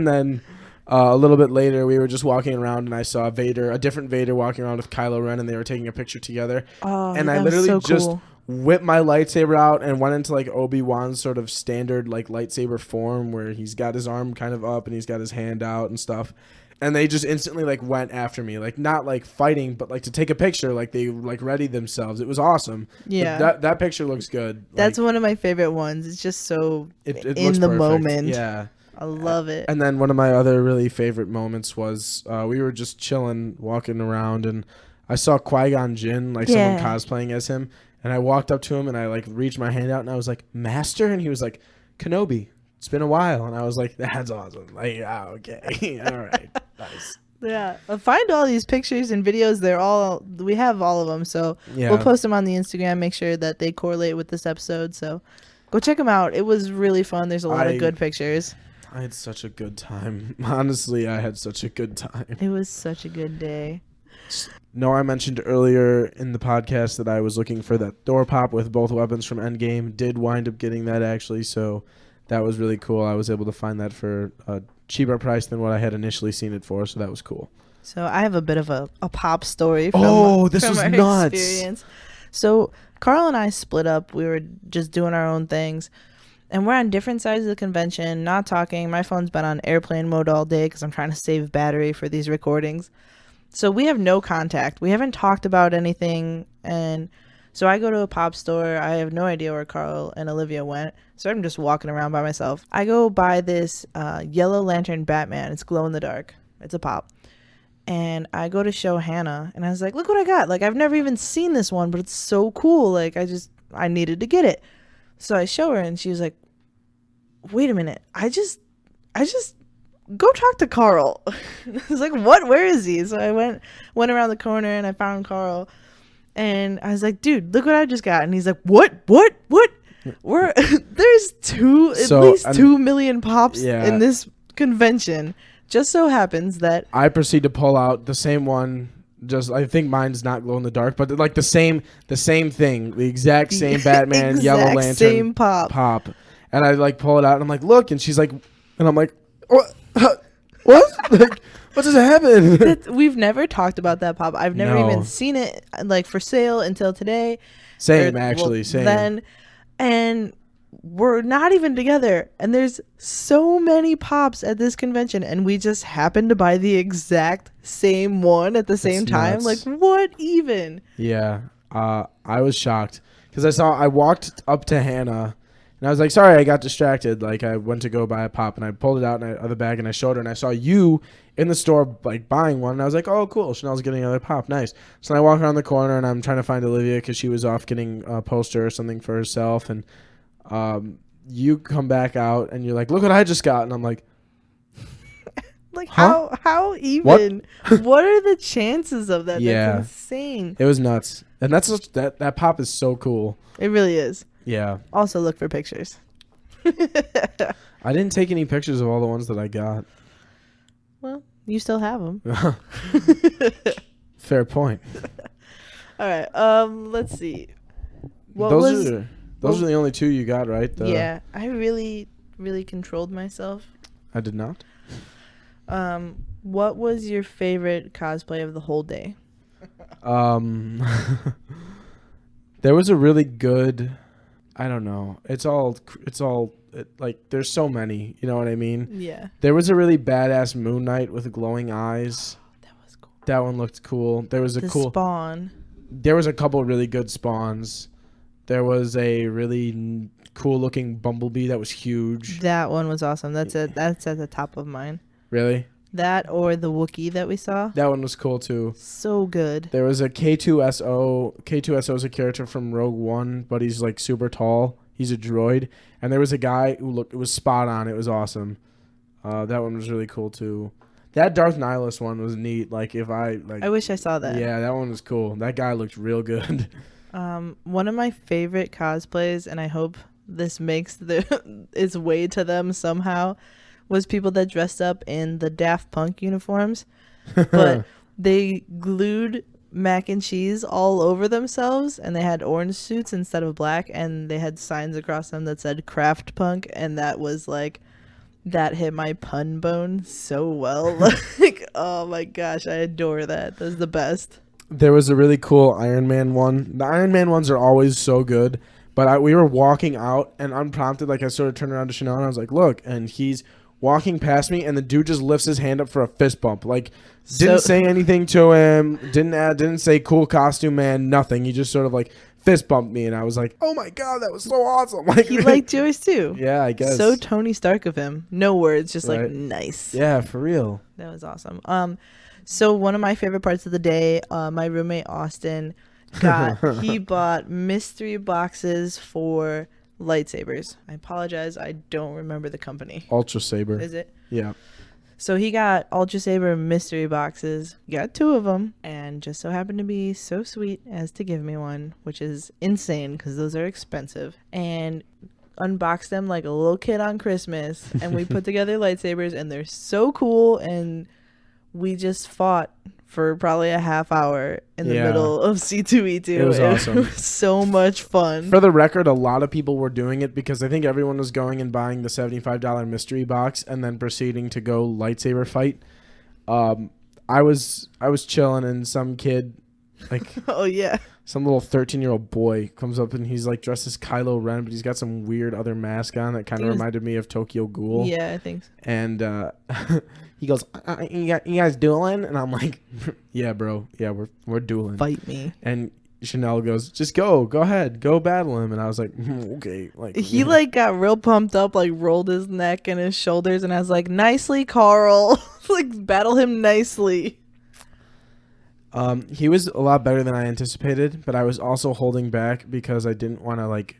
then a little bit later, we were just walking around, and I saw a different Vader walking around with Kylo Ren, and they were taking a picture together. Oh, and I literally just whipped my lightsaber out and went into like Obi-Wan's sort of standard like lightsaber form, where he's got his arm kind of up and he's got his hand out and stuff. And they just instantly like went after me, like not like fighting, but like to take a picture. Like they like readied themselves. It was awesome. Yeah, but that picture looks good. That's like, one of my favorite ones. It's just so it in the perfect. moment. Yeah. I love it. And then one of my other really favorite moments was we were just chilling, walking around, and I saw Qui-Gon Jinn, like someone cosplaying as him, and I walked up to him and I like reached my hand out and I was like, "Master?" And he was like, "Kenobi, it's been a while." And I was like, "That's awesome." Like, okay, all right, nice. Yeah, find all these pictures and videos. We have all of them, so we'll post them on the Instagram. Make sure that they correlate with this episode. So go check them out. It was really fun. There's a lot of good pictures. I had such a good time. Honestly, I had such a good time. It was such a good day. No, I mentioned earlier in the podcast that I was looking for that door pop with both weapons from Endgame. Did wind up getting that, actually, so that was really cool. I was able to find that for a cheaper price than what I had initially seen it for, so that was cool. So I have a bit of a pop story from, this from was our nuts. experience. So Carl and I split up. We were just doing our own things. And we're on different sides of the convention, not talking. My phone's been on airplane mode all day because I'm trying to save battery for these recordings. So we have no contact. We haven't talked about anything. And so I go to a pop store. I have no idea where Carl and Olivia went. So I'm just walking around by myself. I go buy this Yellow Lantern Batman. It's glow in the dark. It's a pop. And I go to show Hannah. And I was like, look what I got. Like, I've never even seen this one, but it's so cool. Like, I needed to get it. So I show her, and she was like, wait a minute. I just go talk to Carl. I was like, what? Where is he? So I went around the corner, and I found Carl. And I was like, dude, look what I just got. And he's like, what? There's at least 2 million pops in this convention. Just so happens that I proceed to pull out the same one. Just, I think mine's not glow in the dark, but like the same thing, the exact same Batman, Yellow Lantern, same pop. And I like pull it out, and I'm like, look, and she's like, and I'm like, what? Like, what just happened? We've never talked about that pop. I've never even seen it like for sale until today. Same. Then, and we're not even together, and there's so many pops at this convention, and we just happened to buy the exact same one at the same time. Nuts. Like, what even? Yeah, I was shocked because I walked up to Hannah, and I was like, sorry, I got distracted. Like, I went to go buy a pop, and I pulled it out of the bag, and I showed her, and I saw you in the store like buying one, and I was like, oh, cool, Chanel's getting another pop, nice. So I walk around the corner, and I'm trying to find Olivia because she was off getting a poster or something for herself, and you come back out and you're like, look what I just got. And I'm like, like, huh? how even? What are the chances of that? Yeah. That's insane. It was nuts. And that pop is so cool. It really is. Yeah. Also look for pictures. I didn't take any pictures of all the ones that I got. Well, you still have them. Fair point. All right. Let's see. Those are the only 2 you got, right? Yeah, I really, really controlled myself. I did not. What was your favorite cosplay of the whole day? There was a really good. I don't know. It's all like there's so many. You know what I mean? Yeah. There was a really badass Moon Knight with glowing eyes. That was cool. That one looked cool. There was a the cool Spawn. There was a couple really good spawns. There was a really cool looking Bumblebee that was huge. That one was awesome. That's at the top of mine. Really? That or the Wookiee that we saw. That one was cool too. So good. There was a K2SO. K2SO is a character from Rogue One, but he's like super tall. He's a droid. And there was a guy who looked, it was spot on. It was awesome. That one was really cool too. That Darth Nihilus one was neat. Like I wish I saw that. Yeah, that one was cool. That guy looked real good. One of my favorite cosplays, and I hope this makes its way to them somehow, was people that dressed up in the Daft Punk uniforms, but they glued mac and cheese all over themselves, and they had orange suits instead of black, and they had signs across them that said Craft Punk, and that was like, that hit my pun bone so well. Like, oh my gosh, I adore that. That's the best. There was a really cool Iron Man one. The Iron Man ones are always so good, but we were walking out, and unprompted, like I sort of turned around to Chanel, and I was like, look, and he's walking past me, and the dude just lifts his hand up for a fist bump. Like, didn't say anything to him, didn't say cool costume man, nothing. He just sort of like fist bumped me, and I was like, oh my god, that was so awesome. Like, he liked yours too. Yeah, I guess. So Tony Stark of him. No words, just right. like nice. Yeah, for real. That was awesome. So one of my favorite parts of the day, my roommate Austin he bought mystery boxes for lightsabers. I apologize, I don't remember the company. Ultra Saber. Is it? Yeah. So he got Ultra Saber mystery boxes, got 2 of them, and just so happened to be so sweet as to give me one, which is insane because those are expensive. And unboxed them like a little kid on Christmas, and we put together lightsabers, and they're so cool, and we just fought for probably a half hour in the middle of C2E2. It was awesome. It was so much fun. For the record, a lot of people were doing it because I think everyone was going and buying the $75 mystery box and then proceeding to go lightsaber fight. I was chilling, and some kid, like oh yeah, some little 13-year-old boy comes up, and he's like dressed as Kylo Ren, but he's got some weird other mask on that kind of reminded me of Tokyo Ghoul. Yeah, I think so. And he goes, you guys dueling? And I'm like, yeah, bro. Yeah, we're dueling. Fight me. And Chanel goes, just go ahead, go battle him. And I was like, okay. Like, he like got real pumped up, like rolled his neck and his shoulders, and I was like, nicely, Carl. Like, battle him nicely. He was a lot better than I anticipated, but I was also holding back because I didn't want to, like,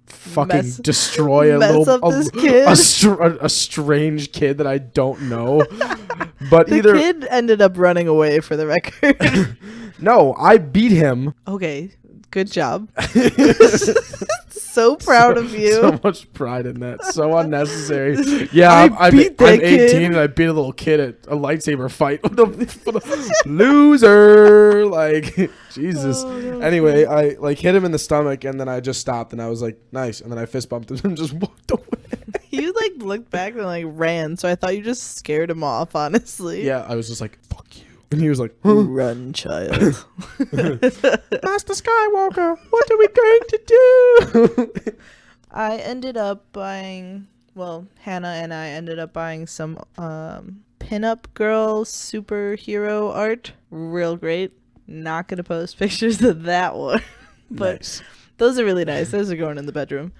fucking destroy a strange kid that I don't know. But the kid ended up running away, for the record. No, I beat him. Okay, good job. So proud of you. So much pride in that. So unnecessary. Yeah, I'm 18 and I beat a little kid at a lightsaber fight. What a loser. Like, Jesus. Oh, anyway, I like hit him in the stomach, and then I just stopped, and I was like, nice. And then I fist bumped him and just walked away. You like looked back and like ran, so I thought you just scared him off, honestly. Yeah, I was just like, fuck you. And he was like, huh? Run, child. Master Skywalker, what are we going to do? I ended up buying, Hannah and I ended up buying some pinup girl superhero art. Real great. Not going to post pictures of that one. But nice. Those are really nice. Those are going in the bedroom.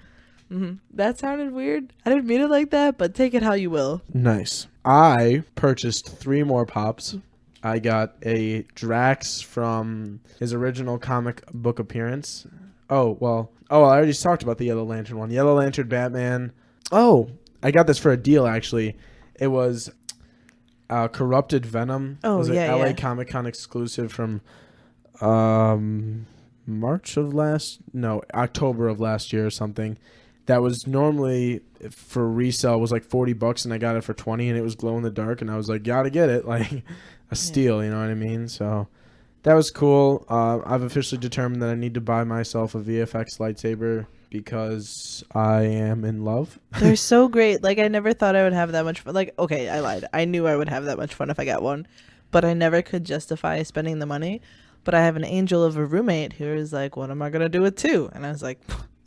Mm-hmm. That sounded weird. I didn't mean it like that, but take it how you will. Nice. I purchased 3 more pops. I got a Drax from his original comic book appearance. I already talked about the Yellow Lantern one. Yellow Lantern Batman. Oh, I got this for a deal, actually. It was Corrupted Venom. Oh, it was yeah, an LA yeah. Comic Con exclusive from October of last year or something. that was normally for resale was like $40, and I got it for $20, and it was glow in the dark, and I was like, gotta get it, like a steal, you know what I mean? So that was cool. I've officially determined that I need to buy myself a VFX lightsaber because I am in love. They're so great. Like, I never thought I would have that much fun. Like, okay, I lied. I knew I would have that much fun if I got one, but I never could justify spending the money. But I have an angel of a roommate who is like, what am I going to do with two? And I was like,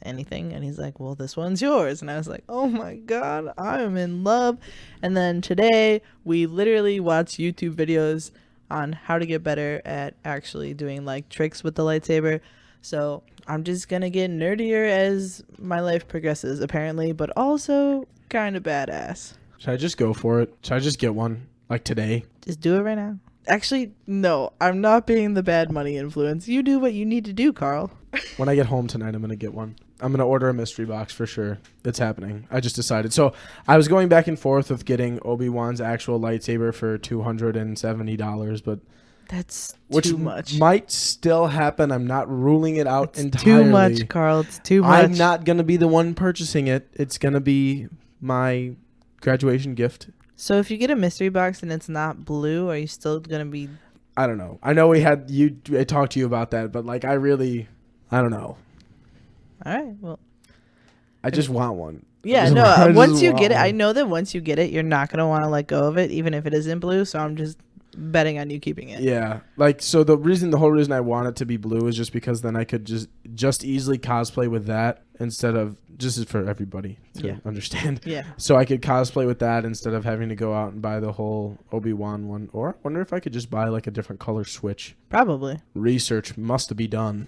anything. And he's like, well, this one's yours. And I was like, oh my God, I'm in love. And then today we literally watched YouTube videos on how to get better at actually doing like tricks with the lightsaber. So I'm just going to get nerdier as my life progresses, apparently, but also kind of badass. Should I just go for it? Should I just get one like today? Just do it right now. Actually, no, I'm not being the bad money influence. You do what you need to do, Carl. When I get home tonight, I'm going to get one. I'm going to order a mystery box for sure. It's happening. I just decided. So I was going back and forth with getting Obi-Wan's actual lightsaber for $270, but that's which too much. Might still happen. I'm not ruling it out It's entirely. too much, Carl. It's too much. I'm not going to be the one purchasing it. It's going to be my graduation gift. So if you get a mystery box and it's not blue, are you still going to be... I don't know. I know I talked to you about that, but like I don't know. All right, well... I just want one. Yeah, no, once you get it, I know that once you get it, you're not going to want to let go of it, even if it isn't blue, so I'm just betting on you keeping it. Yeah, like, so the whole reason I want it to be blue is just because then I could just easily cosplay with that instead of, just for everybody to understand. Yeah. So I could cosplay with that instead of having to go out and buy the whole Obi-Wan one. Or I wonder if I could just buy like a different color switch. Probably. Research must be done.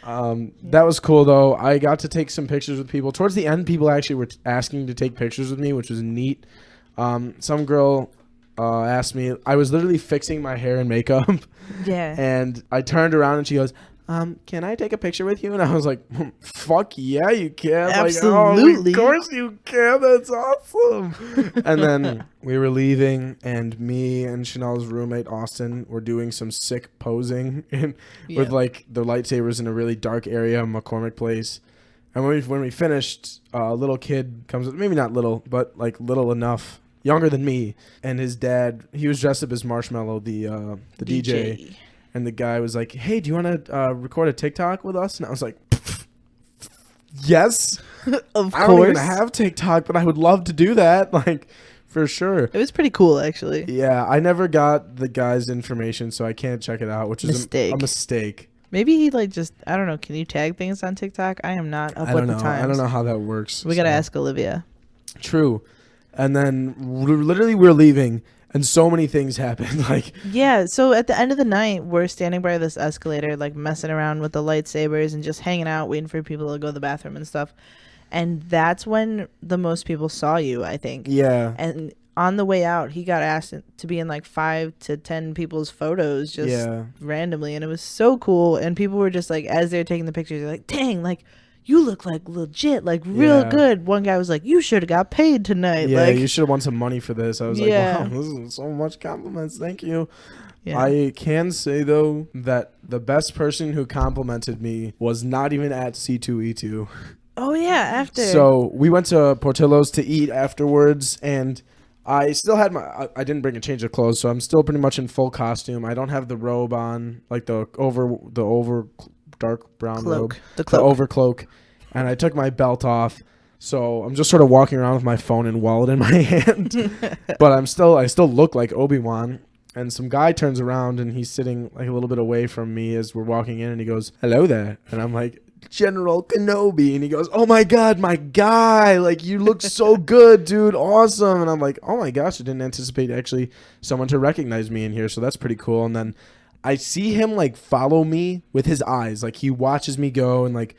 That was cool though. I got to take some pictures with people. Towards the end, people actually were asking to take pictures with me, which was neat. Some girl asked me. I was literally fixing my hair and makeup. Yeah. And I turned around and she goes, can I take a picture with you? And I was like, fuck yeah, you can. Absolutely. Like, oh, of course you can. That's awesome. And then we were leaving, and me and Chanel's roommate, Austin, were doing some sick posing with like the lightsabers in a really dark area in McCormick Place. And when we finished, a little kid comes, maybe not little, but like little enough, younger than me, and his dad, he was dressed up as Marshmallow, the DJ. And the guy was like, hey, do you want to record a TikTok with us? And I was like, yes. Of course. I don't even have TikTok, but I would love to do that. Like, for sure. It was pretty cool, actually. Yeah, I never got the guy's information, so I can't check it out, which is a mistake. Maybe he like just, I don't know, can you tag things on TikTok? I am not up with the times. I don't know how that works. We got to ask Olivia. True. And then literally we're leaving. And so many things happened. Like, yeah, so at the end of the night, we're standing by this escalator, like messing around with the lightsabers and just hanging out, waiting for people to go to the bathroom and stuff. And that's when the most people saw you, I think. Yeah. And on the way out, he got asked to be in like 5 to 10 people's photos just randomly. And it was so cool. And people were just like, as they're taking the pictures, they're like, dang, like, you look like legit, like real good. One guy was like, you should have got paid tonight. Yeah, like, you should have won some money for this. I was like, wow, this is so much compliments. Thank you. Yeah. I can say, though, that the best person who complimented me was not even at C2E2. Oh, yeah, after. So we went to Portillo's to eat afterwards, and I still had I didn't bring a change of clothes, so I'm still pretty much in full costume. I don't have the robe on, like the over dark brown robe, the overcloak, and I took my belt off, so I'm just sort of walking around with my phone and wallet in my hand. But I still look like Obi-Wan. And some guy turns around and he's sitting like a little bit away from me as we're walking in, and he goes, hello there. And I'm like, General Kenobi. And he goes, oh my God, my guy, like, you look so good, dude, awesome. And I'm like, oh my gosh, I didn't anticipate actually someone to recognize me in here, so that's pretty cool. And then I see him like follow me with his eyes. Like, he watches me go and like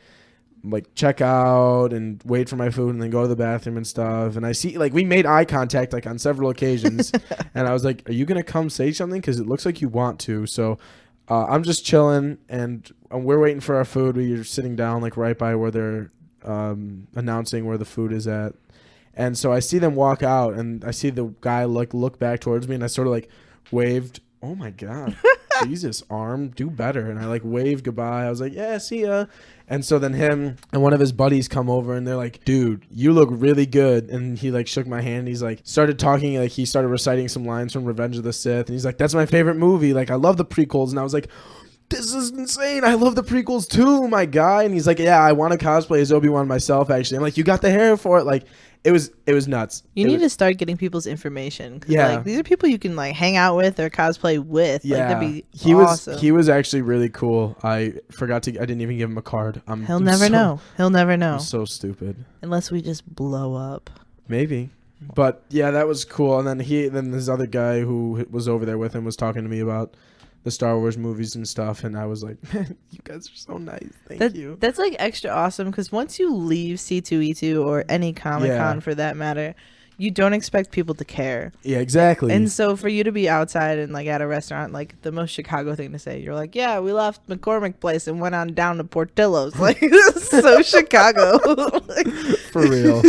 check out and wait for my food and then go to the bathroom and stuff. And I see, like, we made eye contact like on several occasions. And I was like, are you going to come say something? Because it looks like you want to. So I'm just chilling, and we're waiting for our food. We're sitting down like right by where they're announcing where the food is at. And so I see them walk out, and I see the guy like look back towards me, and I sort of like waved. Oh my God. Jesus, arm, do better. And I like waved goodbye. I was like, yeah, see ya. And so then him and one of his buddies come over and they're like, dude, you look really good. And he like shook my hand. He's like, started talking, like he started reciting some lines from Revenge of the Sith. And he's like, that's my favorite movie. Like, I love the prequels. And I was like, this is insane. I love the prequels too, my guy. And he's like, yeah, I want to cosplay as Obi-Wan myself, actually. I'm like, you got the hair for it. Like, it was nuts. You need to start getting people's information. 'Cause, Yeah. like, these are people you can like hang out with or cosplay with. Yeah. Like, that'd be he awesome. was actually really cool. I didn't even give him a card. He'll never know. He'll never know. I'm so stupid. Unless we just blow up. Maybe. But yeah, that was cool. And then this other guy who was over there with him was talking to me about the Star Wars movies and stuff, and I was like, man, you guys are so nice. Thank you. That's like extra awesome because once you leave C2E2 or any Comic Con Yeah. for that matter, you don't expect people to care. Yeah, exactly. And so for you to be outside and like at a restaurant, like the most Chicago thing to say, you're like, yeah, we left McCormick Place and went on down to Portillo's. Like, so Chicago. Like, For real.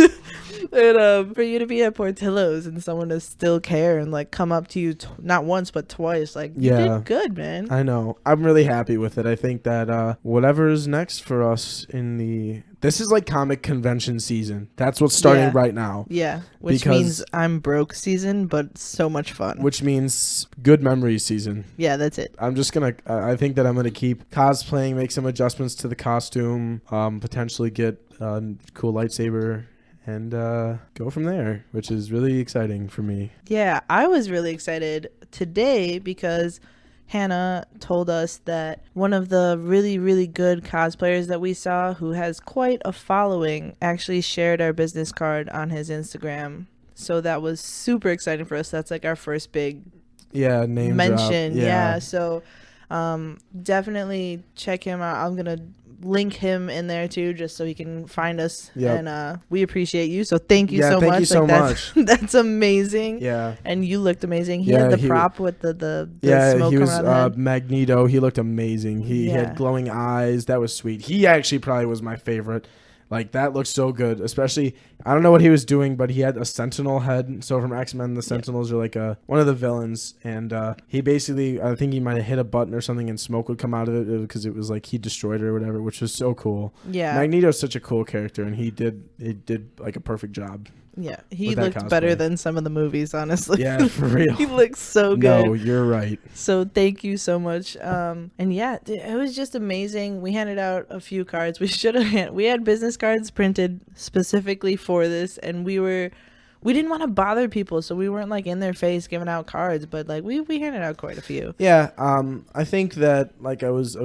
and for you to be at Portillo's and someone to still care and like come up to you not once but twice, like you Yeah. did good, man. I know. I'm really happy with it. I think that whatever is next for us this is like comic convention season. That's what's starting Yeah. right now. Yeah, which Because- means I'm broke season, but so much fun. Which means good memories season. Yeah, that's it. I'm just gonna. I think that I'm gonna keep cosplaying, make some adjustments to the costume, potentially get a cool lightsaber, and go from there, which is really exciting for me. Yeah, I was really excited today because Hannah told us that one of the really, really good cosplayers that we saw, who has quite a following, actually shared our business card on his Instagram. So that was super exciting for us. That's like our first big Yeah, name mention. drop. Yeah. So definitely check him out. I'm gonna link him in there too, just so he can find us. Yep. And we appreciate you. So thank you Yeah, so thank much. you so that's, that's amazing. Yeah. And you looked amazing. He Yeah, had the he- prop with the Yeah, smoke he was coming out of the head. Magneto. He looked amazing. He Yeah. had glowing eyes. That was sweet. He actually probably was my favorite. Like, that looked so good. Especially, I don't know what he was doing, but he had a Sentinel head. So from X-Men, the Sentinels are like one of the villains. And he basically, I think he might have hit a button or something and smoke would come out of it because it was like he destroyed it or whatever, which was so cool. Yeah. Magneto's such a cool character, and he did like a perfect job. Yeah. He with that looked cosplay. better than some of the movies, honestly. Yeah, for real. He looks so good. No, you're right. So thank you so much. And yeah, it was just amazing. We handed out a few cards. We had business cards printed specifically for this, and we didn't want to bother people, so we weren't like in their face giving out cards, but like we handed out quite a few. Yeah, I think that like I was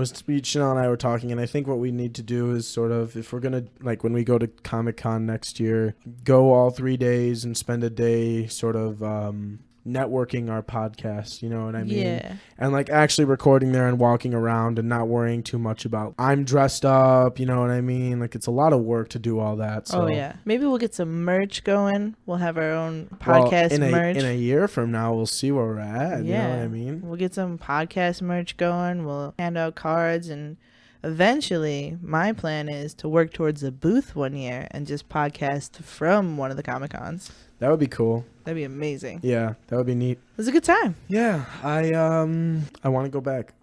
Chanel and I were talking, and I think what we need to do is sort of, if we're gonna, like, when we go to Comic-Con next year, go all 3 days and spend a day sort of networking our podcast, you know what I mean? Yeah. And like actually recording there and walking around and not worrying too much about I'm dressed up, you know what I mean? Like, it's a lot of work to do all that. So. Oh yeah. Maybe we'll get some merch going. We'll have our own Well, podcast merch. in a year from now, we'll see where we're at. Yeah. You know what I mean? We'll get some podcast merch going. We'll hand out cards, and eventually my plan is to work towards a booth one year and just podcast from one of the Comic Cons. That would be cool. That'd be amazing. Yeah, that would be neat. It was a good time. Yeah, I want to go back.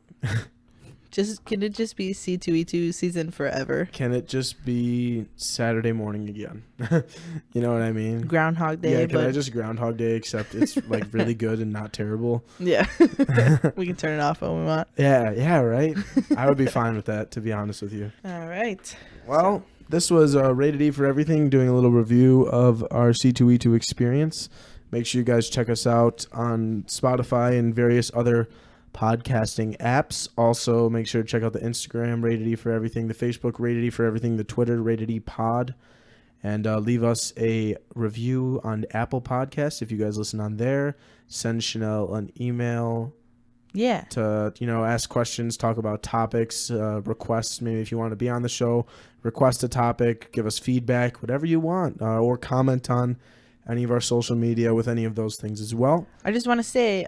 Can it just be C2E2 season forever? Can it just be Saturday morning again? You know what I mean? Groundhog Day. Yeah, can but I just Groundhog Day, except it's like really good and not terrible? yeah. We can turn it off when we want. Yeah, right? I would be fine with that, to be honest with you. All right. Well, this was Rated E for Everything, doing a little review of our C2E2 experience. Make sure you guys check us out on Spotify and various other podcasting apps. Also, make sure to check out the Instagram, Rated E for Everything, the Facebook, Rated E for Everything, the Twitter, Rated E Pod, and leave us a review on Apple Podcasts if you guys listen on there. Send Chanel an email Yeah. to, ask questions, talk about topics, requests, maybe if you want to be on the show, request a topic, give us feedback, whatever you want, or comment on any of our social media with any of those things as well. I just want to say,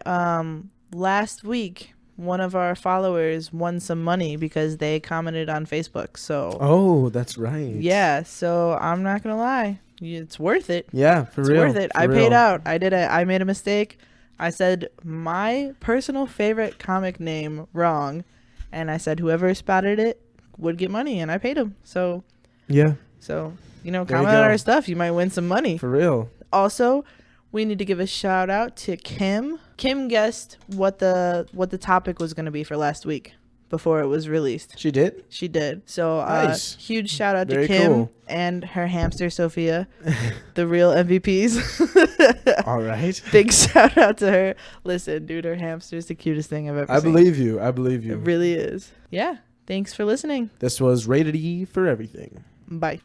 last week, one of our followers won some money because they commented on Facebook. So, Oh, that's right. yeah. So I'm not going to lie. It's worth it. Yeah, for It's real. worth it. for I real. paid out. I made a mistake. I said my personal favorite comic name wrong, and I said whoever spotted it would get money, and I paid him. So Yeah, you know, There you comment on go. our stuff. You might win some money. for real. Also, we need to give a shout out to Kim. Kim guessed what the topic was going to be for last week before it was released. She did? She did. So Nice. huge shout out Very to Kim cool. and her hamster Sophia, the real MVPs. All right. Big shout out to her. Listen, dude, her hamster is the cutest thing I've ever I seen. believe you. I believe It you. really is. Yeah. Thanks for listening. This was Rated E for everything. Bye.